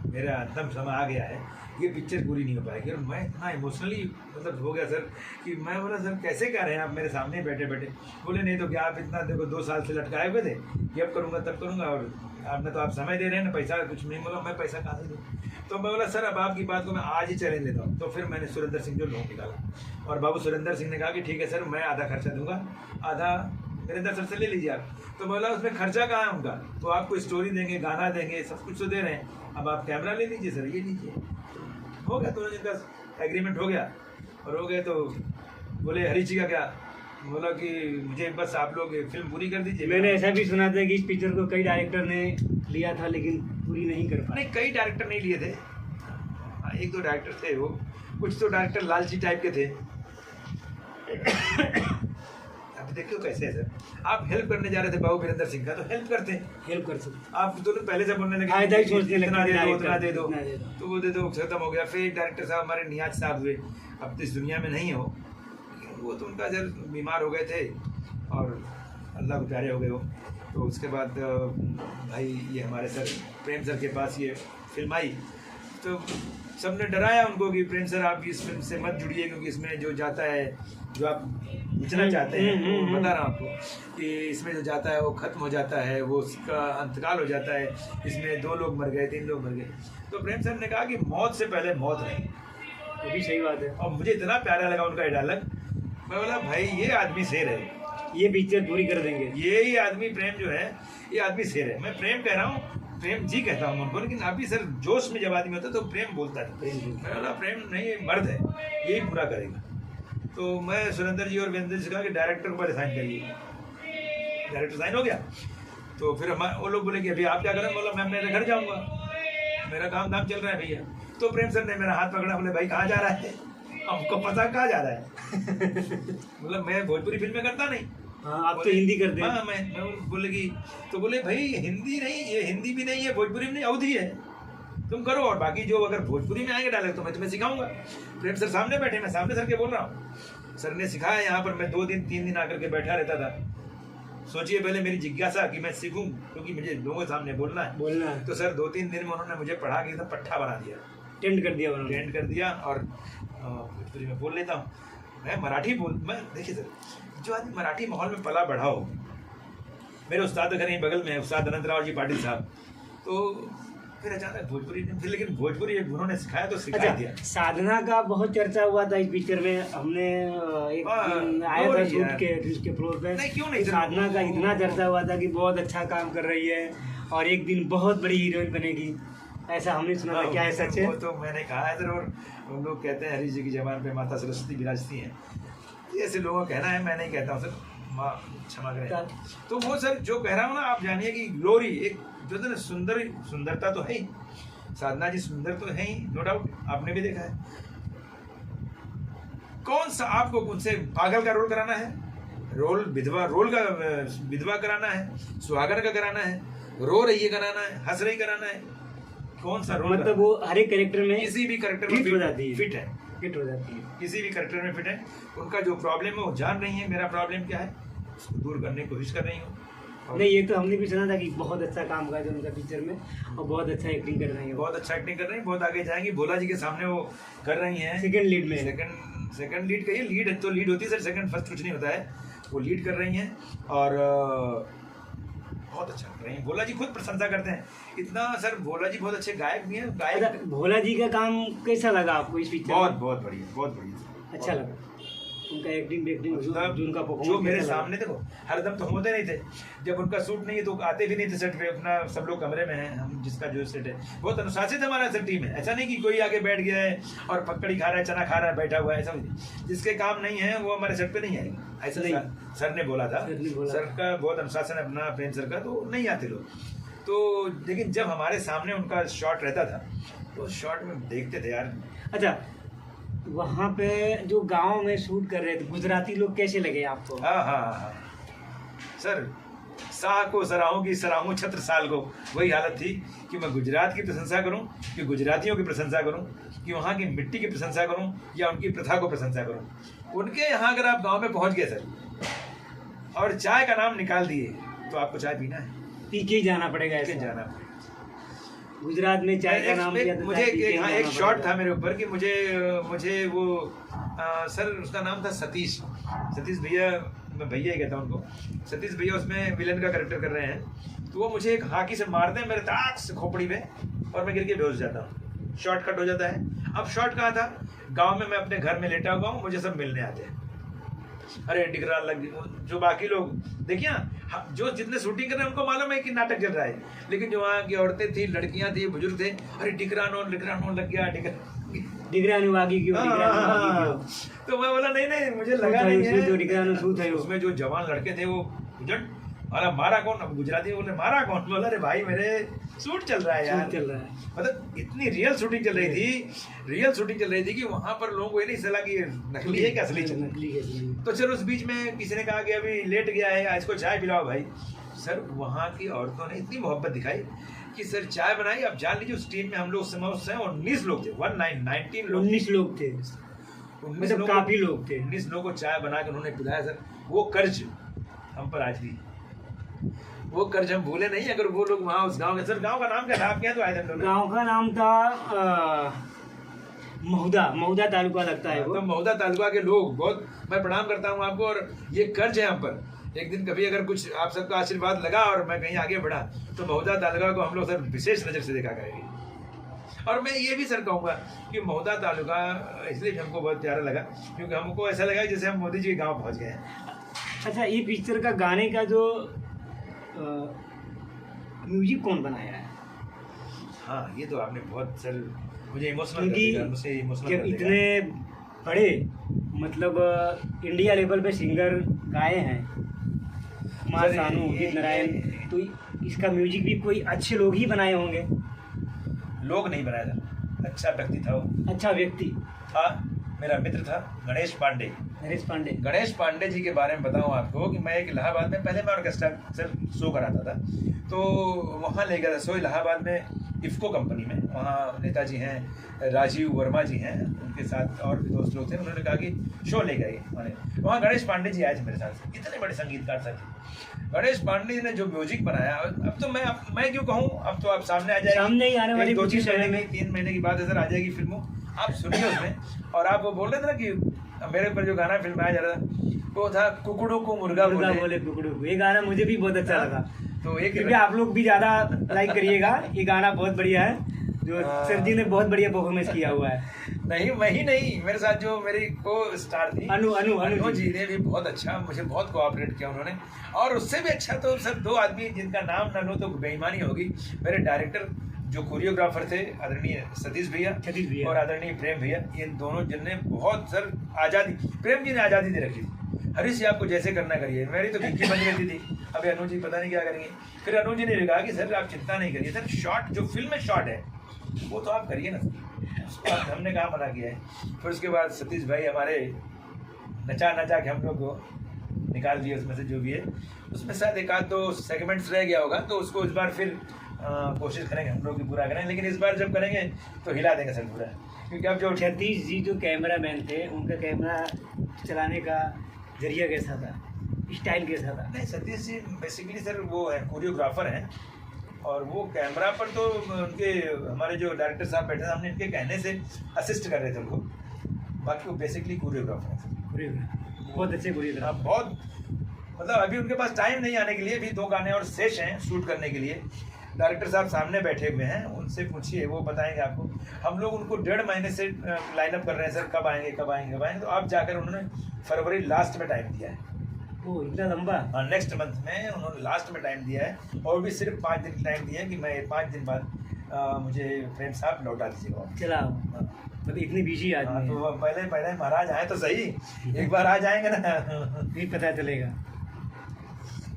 मेरा अंतिम समय आ गया है, ये पिक्चर पूरी नहीं हो पाएगी। और मैं इतना इमोशनली मतलब हो गया सर कि मैं बोला सर कैसे कह रहे हैं आप मेरे सामने बैठे बैठे। बोले नहीं तो क्या, आप इतना देखो 2 साल से लटकाए हुए थे कि अब करूँगा तब करूँगा, और आपने तो आप समय दे रहे हैं ना, पैसा कुछ नहीं। बोला मैं पैसा कहाँ से दूँ। तो मैं बोला सर अब आपकी बात को मैं आज ही चैलेंज लेता हूँ। तो फिर मैंने सुरेंद्र सिंह जो लोन निकाला और बाबू सुरेंद्र सिंह ने कहा कि ठीक है सर मैं आधा खर्चा दूंगा, आधा वीरेंद्र सर से ले लीजिए आप। तो बोला उसमें खर्चा कहाँ है उनका, तो आपको स्टोरी देंगे, गाना देंगे, सब कुछ तो दे रहे हैं, अब आप कैमरा ले लीजिए सर, ये लीजिए। हो गया, दोनों दिन का एग्रीमेंट हो गया। और हो गए तो बोले हरीश जी का क्या, बोला कि मुझे बस आप लोग फिल्म पूरी कर दीजिए। मैंने ऐसा भी सुना था कि इस पिक्चर को कई डायरेक्टर ने लिया था लेकिन पूरी नहीं कर पाए। नहीं, कई डायरेक्टर नहीं लिए थे, 1-2 डायरेक्टर थे वो, कुछ तो डायरेक्टर लालची टाइप के थे। अब देखियो कैसे है सर, आप हेल्प करने जा रहे थे बाबू वीरेंद्र सिंह का, तो हेल्प करते हैं। हेल्प कर सकते। आप दोनों पहले से बोलने लगे फायदा ही सोचने लगे इतना दे दो, डायरेक्टर, उतना दे दो, इतना दे दो। तो वो दे दो, खत्म हो गया। फिर एक डायरेक्टर साहब हमारे नियाज साहब हुए, अब तो इस दुनिया में नहीं हो, वो तो उनका जब बीमार हो गए थे और अल्लाह को प्यारे हो गए वो। तो उसके बाद भाई ये हमारे सर प्रेम सर के पास ये फिल्म आई, तो सबने डराया उनको कि प्रेम सर आप इस फिल्म से मत जुड़िए, क्योंकि इसमें जो जाता है, जो आप पूछना चाहते हैं वो बता रहा हूँ आपको कि इसमें जो जाता है वो खत्म हो जाता है, वो उसका अंतकाल हो जाता है, इसमें 2 लोग मर गए, 3 लोग मर गए। तो प्रेम सर ने कहा कि मौत से पहले मौत नहीं। वो भी सही बात है। और मुझे इतना प्यारा लगा उनका ये डायलॉग। मैं बोला भाई ये आदमी शेर है, ये पिक्चर पूरी कर देंगे। ये आदमी प्रेम जो है, ये आदमी शेर है। मैं प्रेम कह रहा हूँ, प्रेम जी कहता हूँ उनको, लेकिन अभी सर जोश में जब आदमी होता है तो प्रेम बोलता है। मैं बोला प्रेम नहीं, ये मर्द है, यही पूरा करेगा। तो मैं सुरेंद्र जी और वीरेंद्र जी से कहा कि डायरेक्टर को पहले साइन करिए। डायरेक्टर साइन हो गया तो फिर वो लोग बोले कि अभी आप क्या करें? बोला मैं मेरे घर जाऊँगा, मेरा काम धाम चल रहा है भैया। तो प्रेम सर ने मेरा हाथ पकड़ा, बोले भाई कहाँ जा रहा है? हमको पता कहाँ जा रहा है। मतलब मैं भोजपुरी फिल्में करता नहीं। हाँ, आप तो हिंदी करते हैं। हाँ, मैं बोले कि, तो बोले भाई हिंदी नहीं, ये हिंदी भी नहीं है, भोजपुरी भी नहीं, अवधी है, तुम करो, और बाकी जो अगर भोजपुरी में आएंगे डायलॉग तो मैं तुम्हें सिखाऊंगा। प्रेम सर सामने बैठे, मैं सामने सर के बोल रहा हूँ। सर ने सिखाया, यहाँ पर मैं 2 दिन 3 दिन आकर के बैठा रहता था। सोचिए पहले मेरी जिज्ञासा कि मैं सीखूं, क्योंकि मुझे लोगों के सामने बोलना है। तो सर 2-3 दिन में उन्होंने मुझे पढ़ा के एकदम पट्टा बना दिया, टेंड कर दिया। और भोजपुरी में बोल लेता हूँ मैं, मराठी मैं देखिए सर, जो आदमी मराठी माहौल में पला बढ़ा हो, मेरे उस्ताद घर यहीं बगल में है, उस्ताद अनंतराव जी पाटिल साहब, तो फिर अचानक भोजपुरी नहीं, फिर लेकिन भोजपुरी उन्होंने सिखाया तो सिखा दिया। साधना का बहुत चर्चा हुआ था इस पिक्चर में, हमने एक दिन आया था शूट के उसके फ्लोर पे। नहीं क्यों नहीं, साधना का इतना चर्चा हुआ था कि बहुत अच्छा काम कर रही है और एक दिन बहुत बड़ी हीरोइन बनेगी, ऐसा हमने सुना था। क्या है सच है? वो तो मैंने कहा है सर, और हम लोग कहते हैं हरीश जी की जबान पे माता सरस्वती विराजती हैं, ऐसे लोगों का कहना है, मैं नहीं कहता हूँ सर, माँ क्षमा करें। तो वो सर जो कह रहा हूँ ना, आप जानिए कि ग्लोरी एक जो है ना, सुंदरता तो है ही, साधना जी सुंदर तो है ही, नो डाउट, आपने भी देखा है। कौन सा आपको उनसे पागल का रोल कराना है, रोल का विधवा कराना है, सुहागन का कराना है, रो रही है कराना है, हंस रही कराना है, कौन सा रोल? मतलब वो हर एक कैरेक्टर में, किसी भी कैरेक्टर में फिट हो जाती है, फिट हो जाती है, किसी भी कैरेक्टर में फिट है। उनका जो प्रॉब्लम है वो जान रही है, मेरा प्रॉब्लम क्या है उसको दूर करने की कोशिश कर रही हूँ। नहीं, ये तो हमने भी सुना था कि बहुत अच्छा काम कर रहे हैं उनका पिक्चर में, और बहुत अच्छा एक्टिंग कर रही है, बहुत अच्छा एक्टिंग कर रही है, बहुत आगे जाएंगी। भोला जी के सामने वो कर रही हैं सेकंड लीड में, सेकंड लीड कहिए, लीड तो लीड होती है सर, सेकंड फर्स्ट कुछ नहीं होता है, वो लीड कर रही हैं और बहुत अच्छा कर रही हैं। भोला जी खुद प्रशंसा करते हैं इतना सर, भोला जी बहुत अच्छे गायक भी हैं। गायक भोला जी का काम कैसा लगा आपको इस पिक्चर? बहुत बढ़िया, अच्छा लगा उनका एक्टिंग उनका जो मेरे सामने देखो, हरदम तो होते नहीं थे, जब उनका सूट नहीं है तो आते भी नहीं थे सेट पे, अपना सब लोग कमरे में हैं, हम जिसका जो सेट है बहुत अनुशासित हमारा सर टीम है। ऐसा नहीं कि कोई आके बैठ गया है और पकड़ी खा रहा है, चना खा रहा है, बैठा हुआ है, ऐसा नहीं। जिसके काम नहीं है वो हमारे सेट पे नहीं आएगा, ऐसा नहीं सर ने बोला था। सर का बहुत अनुशासन है अपना, प्रेम सर का, तो नहीं आते लोग तो। लेकिन जब हमारे सामने उनका शॉट रहता था तो शॉट में देखते थे यार। अच्छा, वहाँ पे जो गांव में शूट कर रहे थे गुजराती लोग कैसे लगे आपको? हाँ सर, शाह को सराहूं की सराहूं छत्र साल को, वही हालत थी कि मैं गुजरात की प्रशंसा करूं, कि गुजरातियों की प्रशंसा करूं, कि वहाँ की मिट्टी की प्रशंसा करूं या उनकी प्रथा को प्रशंसा करूं। उनके यहाँ अगर आप गांव में पहुँच गए सर और चाय का नाम निकाल दिए तो आपको चाय पीना है, पी के जाना पड़ेगा, जाना पड़ेगा। गुजरात में चाय का नाम लिया, मुझे एक शॉट था मेरे ऊपर कि मुझे वो सर उसका नाम था सतीश भैया, मैं भैया ही कहता हूँ उनको, सतीश भैया उसमें विलन का कैरेक्टर कर रहे हैं। तो वो मुझे एक हाकी से मारते हैं मेरे ताक से खोपड़ी में और मैं गिर के बेहोश जाता हूँ, शॉट कट हो जाता है। अब शॉट कहाँ था? गाँव में मैं अपने घर में लेटा हुआ हूँ, मुझे सब मिलने आते हैं, अरे टिकरा लग, जो बाकी लोग देखिए जो जितने शूटिंग कर रहे हैं उनको मालूम है कि नाटक चल रहा है, लेकिन जो वहाँ की औरतें थी, लड़कियां थी, बुजुर्ग थे, अरे डिगरानो लग गया, डिगरानुवागी क्यों? तो मैं बोला नहीं मुझे लगा नहीं है, जो डिगरानो शूट है उसमें जो जवान लड़के थे वो अरे मारा कौन? अब गुजराती बोले मारा कौन? बोला अरे भाई मेरे शूट चल रहा है यार, चल रहा है। मतलब इतनी रियल शूटिंग चल रही थी कि वहाँ पर लोगों को ये नहीं चला कि नकली है क्या असली है। तो चलो उस बीच में किसी ने कहा कि अभी लेट गया है, इसको चाय पिलाओ भाई। सर वहाँ की औरतों ने इतनी मोहब्बत दिखाई कि सर चाय बनाई। आप जान लीजिए उस टीम में हम लोग उस समय 19 लोग थे, 19 लोग थे, मतलब काफी लोग थे। 19 लोगों को चाय बना के उन्होंने पिलाया। सर वो कर्ज हम पर आज भी, वो कर्ज हम भूले नहीं। अगर वो लोग वहाँ उस गांव के, सर गांव का नाम क्या था? आप क्या तो आए थे? गांव का नाम था महुदा तालुका लगता है वो। तो महुदा तालुका के लोग बहुत, मैं प्रणाम करता हूँ आपको, और ये कर्ज है हम पर। एक दिन कभी अगर कुछ आप सबका आशीर्वाद लगा और मैं कहीं आगे बढ़ा तो महुदा तालुका को हम लोग सर विशेष नज़र से देखा करेंगे। और मैं ये भी सर कहूँगा कि महुदा तालुका इसलिए भी हमको बहुत प्यारा लगा क्योंकि हमको ऐसा लगा जैसे हम मोदी जी के गाँव पहुँच गए हैं। अच्छा, ये पिक्चर का गाने का जो म्यूजिक कौन बनाया है? हाँ, ये तो आपने बहुत सर मुझे इमोशनल कर क्योंकि दिया, मुझसे इमोशनल कर दिया। इतने बड़े मतलब इंडिया लेवल पे सिंगर गाए हैं, कुमार सर, सानू, उदित नारायण, तो इसका म्यूजिक भी कोई अच्छे लोग ही बनाए होंगे। लोग नहीं बनाया था, अच्छा व्यक्ति था वो। अच्छा व्यक्ति था, मेरा मित्र था गणेश पांडे। नरेश पांडे। गणेश पांडे जी के बारे में बताऊं आपको कि मैं एक इलाहाबाद में, पहले मैं ऑर्केस्ट्रा सर शो कराता था, तो वहाँ ले गया था शो इलाहाबाद में इफ़को कंपनी में। वहाँ नेताजी हैं, राजीव वर्मा जी हैं, उनके साथ और भी दोस्त लोग थे। उन्होंने कहा कि शो ले गए वहाँ गणेश पांडे जी आए थे मेरे साथ। इतने बड़े संगीतकार थे गणेश पांडे जी ने जो म्यूजिक बनाया। अब तो मैं क्यों कहूँ, अब तो आप सामने आ जाएगी, सामने ही आने वाली 2-3 महीने में, 3 महीने की बात है सर, आ जाएगी फिल्मों, आप सुनिए उसमें। और आप वो बोल रहे थे ना कि मेरे ऊपर जो गाना फिल्माया जा रहा था वो था कुकड़ू को मुर्गा बोले कुकड़ू को। ये गाना मुझे भी बहुत अच्छा लगा। तो एक क्योंकि आप लोग भी ज़्यादा लाइक करिएगा, ये गाना बहुत बढ़िया है, जो सर जी ने बहुत बढ़िया परफॉर्मेंस किया हुआ है। नहीं, वही नहीं, मेरे साथ जो मेरी को स्टार थी अनु जी ने भी बहुत अच्छा, मुझे बहुत कोऑपरेट किया उन्होंने। और उससे भी अच्छा तो सर 2 आदमी जिनका नाम न लो तो बेईमानी होगी। मेरे डायरेक्टर जो कोरियोग्राफर थे आदरणीय सतीश भैया और आदरणीय प्रेम भैया, इन दोनों जिनने बहुत सर आज़ादी, प्रेम जी ने आज़ादी दे रखी थी, हरीश जी आपको जैसे करना करिए, मेरी तो खिड़की बन रहती थी। अभी अनु जी पता नहीं क्या करेंगे। फिर अनु जी ने कहा कि सर आप चिंता नहीं करिए सर, शॉट जो फिल्म में शॉट है वो तो आप करिए ना। उसके बाद हमने कहाँ मना किया है। फिर उसके बाद सतीश भाई हमारे नचा के हम लोग को निकाल दिए उसमें से, जो भी है उसमें शायद 1-2 सेगमेंट्स रह गया होगा, तो उसको इस बार फिर कोशिश करेंगे हम लोग भी पूरा करें। लेकिन इस बार जब करेंगे तो हिला देंगे सर पूरा, क्योंकि अब जो सतीश जी जो कैमरा मैन थे, उनका कैमरा चलाने का जरिया कैसा था, स्टाइल कैसा था? नहीं, सतीश जी बेसिकली सर वो है कोरियोग्राफर हैं, और वो कैमरा पर तो उनके हमारे जो डायरेक्टर साहब बैठे थे, हमने इनके कहने से असिस्ट कर रहे थे उनको, बाकी वो बेसिकली कोरियोग्राफर हैं। बहुत अच्छे कोरियोग्राफर, बहुत मतलब अभी उनके पास टाइम नहीं आने के लिए, अभी 2 गाने और शेष हैं शूट करने के लिए। डायरेक्टर साहब सामने बैठे हुए हैं, उनसे पूछिए, वो बताएंगे आपको। हम लोग उनको 1.5 महीने से लाइनअप कर रहे हैं सर, कब आएंगे। तो अब जाकर उन्होंने फरवरी लास्ट में टाइम दिया है। ओह, इतना लंबा? हाँ, नेक्स्ट मंथ में उन्होंने लास्ट में टाइम दिया है, और भी सिर्फ 5 दिन टाइम दिया है कि मैं 5 दिन बाद मुझे प्रेम साहब लौटा दीजिएगा। चला, मतलब इतनी बिजी आदमी। तो पहले महाराज आए तो सही, एक बार आ जाएंगे ना फिर पता चलेगा।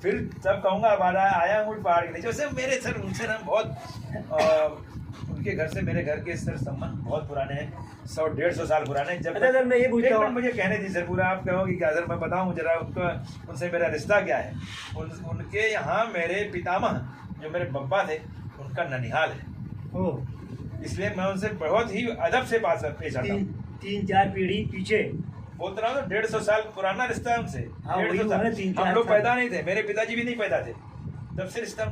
फिर तब कहूँगा अब आया हूँ पहाड़ के नीचे। वैसे मेरे सर उनसे ना बहुत उनके घर से मेरे घर के सर संबंध बहुत पुराने हैं, 100-150 साल पुराने। जब सर मैं ये पूछता हूँ, मुझे कहने दी सर पूरा, आप कहोगे क्या सर, मैं बताऊँ जरा उनका, उनसे मेरा रिश्ता क्या है। उनके यहाँ मेरे पितामह जो मेरे बब्बा थे, उनका ननिहाल है। ओह, इसलिए मैं उनसे बहुत ही अदब से पेश आता हूँ। 3-4 पीढ़ी पीछे बोलते रहा हूँ, 150 साल पुराना रिश्ता है उनसे। 150 साल हम लोग पैदा नहीं थे, मेरे पिताजी भी नहीं पैदा थे, तब से रिश्ता।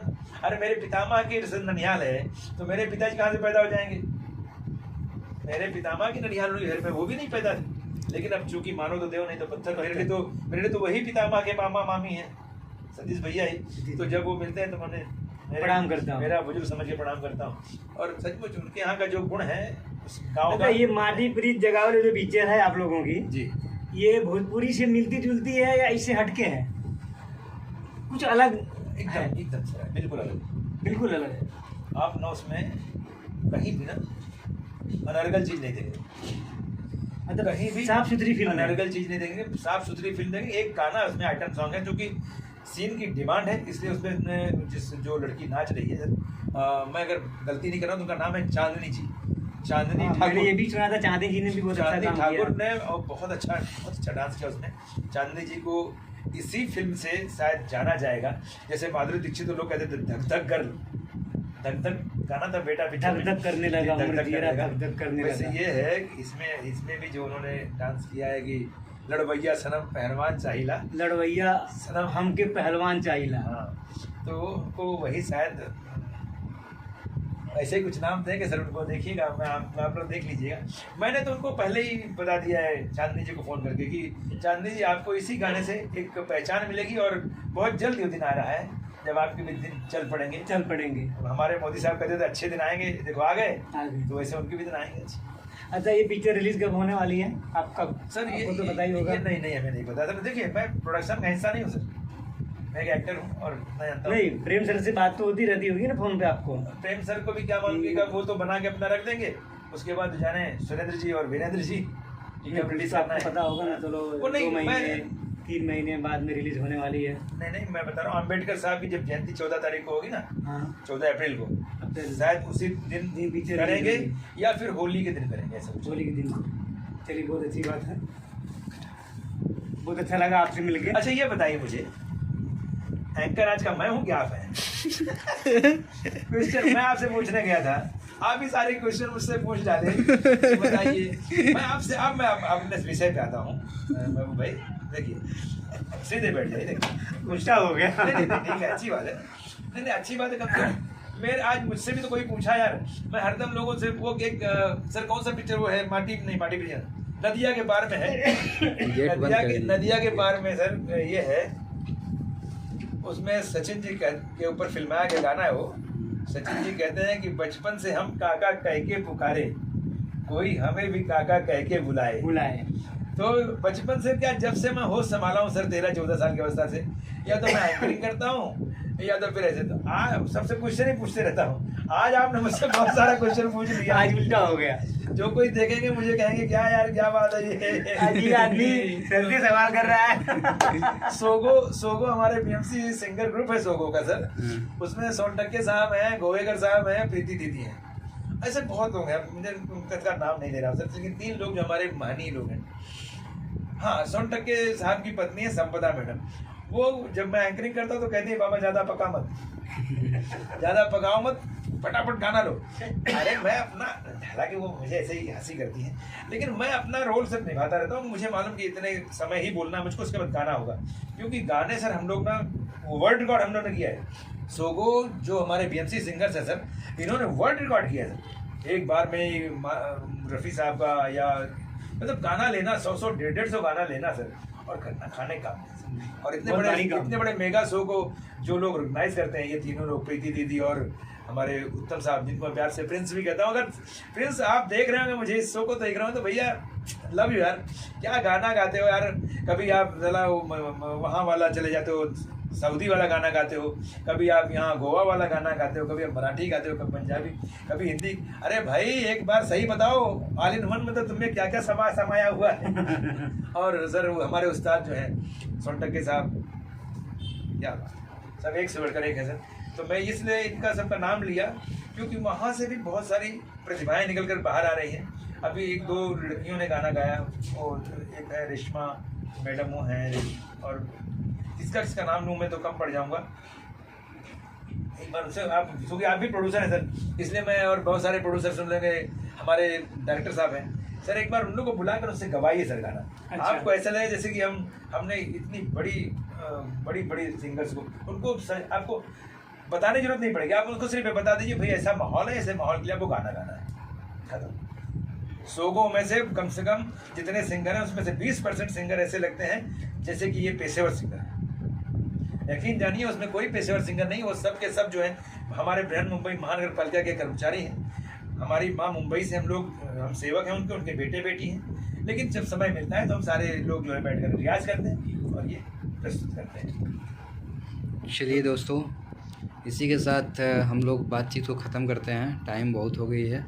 अरे मेरे पितामह की ननिहाल है, तो मेरे पिताजी कहाँ से पैदा हो जाएंगे? मेरे पितामह की ननिहाल घर में वो भी नहीं पैदा थे। लेकिन अब चूंकि मानो तो देव नहीं तो पत्थर, मेरे लिए तो वही पितामह के मामा मामी हैं, सतीश भैया ही। तो जब वो मिलते हैं तो मैंने प्रणाम करता हूँ, मेरा बुजुर्ग समझ के प्रणाम करता हूँ। और सचमुच उनके यहाँ का जो गुण है उस गाँव का। ये माटी प्रीत जगावले जो पिक्चर है आप लोगों की जी, ये भोजपुरी से मिलती जुलती है या इससे हटके है? कुछ अलग? एकदम सर, बिल्कुल अलग है। आप ना उसमें कहीं भी ना अनर्गल चीज नहीं देंगे, मतलब कहीं भी साफ सुथरी फिल्म, अनर्गल चीज नहीं देंगे, साफ सुथरी फिल्म देंगे। एक गाना उसमें आइटम सॉन्ग है, जो कि सीन की डिमांड है, इसलिए उसमें जो लड़की नाच रही है सर, मैं अगर गलती नहीं कर रहा हूँ तो उनका नाम है चांदनी जी, चांदनी ठाकुर। ये भी सुना था, चांदनी जी ने भी बहुत अच्छा काम ठाकुर ने और बहुत अच्छा डांस किया उसने। चांदनी जी को इसी फिल्म से शायद जाना जाएगा, जैसे माधुरी दीक्षित तो लोग कहते थे धक धक गर्ल, धक धक गाना था बेटा पीछे धक धक करने लगा, धक करने वैसे लगा। ये है इसमें भी जो उन्होंने डांस किया है कि लड़वैया सनम पहलवान चाहिला, लड़वैया सनम हमके पहलवान चाहिला। हाँ, तो उनको वही शायद ऐसे ही कुछ नाम थे कि सर उनको देखिएगा, आप लोग देख लीजिएगा। मैंने तो उनको पहले ही बता दिया है चांदनी जी को फ़ोन करके कि चांदनी जी आपको इसी गाने से एक पहचान मिलेगी और बहुत जल्द ये दिन आ रहा है जब आपके भी दिन चल पड़ेंगे। हमारे मोदी साहब कहते थे अच्छे दिन आएंगे, देखो आ गए, तो वैसे उनके भी दिन आएंगे। अच्छा, ये पिक्चर रिलीज कब होने वाली है? आप कब? सर ये तो बताइए होगा। नहीं हमें नहीं पता सर। देखिए मैं प्रोडक्शन का हिस्सा नहीं हूँ सर, मैं एक एक्टर हूँ और मैं जानता हूँ। नहीं, प्रेम सर से बात तो होती रहती होगी ना फोन पे आपको? प्रेम सर को भी क्या मालूम कि कब वो तो बना के अपना रख देंगे, उसके बाद जाने सुरेंद्र जी और वीरेंद्र जी कब रिलीज करना है पता होगा ना। चलो वो नहीं, 2 महीने 3 महीने बाद में रिलीज होने वाली है। नहीं मैं बता रहा हूँ, अम्बेडकर साहब की जब जयंती 14 तारीख को होगी ना, हाँ 14 अप्रैल को, शायद उसी दिन पीछे करेंगे या फिर होली के दिन करेंगे ऐसा कुछ। होली के दिन। चलिए, बहुत अच्छी बात है, बहुत अच्छा लगा आपसे मिलके। अच्छा ये बताइए मुझे, एंकर आज का मैं हूँ क्या आप हैं? क्वेश्चन मैं आपसे पूछने गया था, आप ही सारे क्वेश्चन मुझसे पूछ डाले। तो बताइए मैं आपसे, अब मैं अपने विषय पे आता हूँ। महबूब भाई देखिए, सीधे बैठ जाइए। देखिए गुस्सा हो गया। नहीं ठीक है, अच्छी बात है। नहीं अच्छी बात है। कम से कम मेरे आज मुझसे भी तो कोई पूछा यार, मैं हरदम लोगों से वो एक सर कौन सा पिक्चर वो है, माटी पिक्चर नदिया के पार में है। नदिया के पार में सर ये है, उसमें सचिन जी के ऊपर फिल्माया गया गाना है वो। सचिन जी कहते हैं कि बचपन से हम काका कह के पुकारे, कोई हमें भी काका कह के बुलाए। तो बचपन से क्या, जब से मैं होश संभाला हूँ सर 13-14 साल की अवस्था से, या तो मैं एंकरिंग करता हूँ या तो फिर ऐसे, तो आज सबसे क्वेश्चन ही पूछते रहता हूँ। आज आपने मुझसे बहुत सारा क्वेश्चन पूछ लिया, आज उल्टा हो गया। जो कोई देखेंगे मुझे कहेंगे क्या यार क्या बात है ये आदमी जल्दी सवाल कर रहा है। सोगो हमारे बीएमसी सिंगर ग्रुप है सोगो का सर, उसमें सोनटक्के साहब हैं, गोवेकर साहब हैं, प्रीति दीदी हैं, ऐसे बहुत लोग हैं, मुझे उनका नाम नहीं दे रहा सर, लेकिन 3 लोग जो हमारे महनीय लोग हैं। हाँ, सोनटक्के साहब की पत्नी है संपदा मैडम, वो जब मैं एंकरिंग करता तो कहती है बाबा ज़्यादा पका मत, ज़्यादा पकाओ मत, फटाफट गाना लो। अरे मैं अपना, हालांकि वो मुझे ऐसे ही हंसी करती हैं, लेकिन मैं अपना रोल सिर्फ निभाता रहता हूँ। मुझे मालूम कि इतने समय ही बोलना है मुझको, उसके बाद गाना होगा, क्योंकि गाने सर हम लोग ना वर्ल्ड रिकॉर्ड हम लोग ने किया है। सोगो जो हमारे बीएमसी सिंगर्स हैं सर, इन्होंने वर्ल्ड रिकॉर्ड किया है सर। एक बार में रफ़ी साहब का, या मतलब गाना लेना 100-100, 150-150 गाना लेना सर, और खाने का, और इतने बड़े मेगा शो को जो लोग ऑर्गेनाइज करते हैं, ये तीनों लोग, प्रीति दीदी और हमारे उत्तम साहब, जिनको मैं प्यार से प्रिंस भी कहता हूँ। अगर प्रिंस आप देख रहे होंगे मुझे, इस शो को देख रहे हो, तो भैया लव यू यार, क्या गाना गाते हो यार। कभी आप जरा वहाँ वाला चले जाते हो, सऊदी वाला गाना गाते हो, कभी आप यहाँ गोवा वाला गाना गाते हो, कभी आप मराठी गाते हो, कभी पंजाबी, कभी हिंदी। अरे भाई एक बार सही बताओ, ऑल इन वन में तो तुम्हें क्या क्या समाया हुआ है। और सर हमारे उस्ताद जो हैं सोनटक्के साहब, क्या सब एक से बढ़कर एक है सर। तो मैं इसलिए इनका सबका नाम लिया क्योंकि वहाँ से भी बहुत सारी प्रतिभाएं निकल कर बाहर आ रही हैं। अभी 1-2 लड़कियों ने गाना गाया, और एक है रेशमा मैडम वो हैं, और इसका नाम लूँ मैं तो कम पड़ जाऊँगा। एक बार उनसे आप, क्योंकि आप भी प्रोड्यूसर हैं सर, इसलिए मैं, और बहुत सारे प्रोड्यूसर सुन लेंगे, हमारे डायरेक्टर साहब हैं सर, एक बार उन लोग को बुलाकर उससे गवाइए सर गाना। अच्छा। आपको ऐसा लगे जैसे कि हमने इतनी बड़ी सिंगर्स को, उनको आपको बताने की जरूरत नहीं पड़ेगी, आप उनको सिर्फ बता दीजिए भाई ऐसा माहौल है, ऐसे माहौल के लिए आपको गाना गाना है, खत्म। 100 में से कम जितने सिंगर हैं उसमें से 20% सिंगर ऐसे लगते हैं जैसे कि ये पेशेवर सिंगर है। यकीन जानिए उसमें कोई पेशेवर सिंगर नहीं, वो सब के सब जो है हमारे बृहन मुंबई महानगर पालिका के कर्मचारी हैं। हमारी माँ मुंबई से हम सेवक हैं उनके बेटे बेटी हैं, लेकिन जब समय मिलता है तो हम सारे लोग जो है बैठकर रियाज करते हैं और ये प्रस्तुत करते हैं। चलिए दोस्तों, इसी के साथ हम लोग बातचीत को ख़त्म करते हैं, टाइम बहुत हो गई है।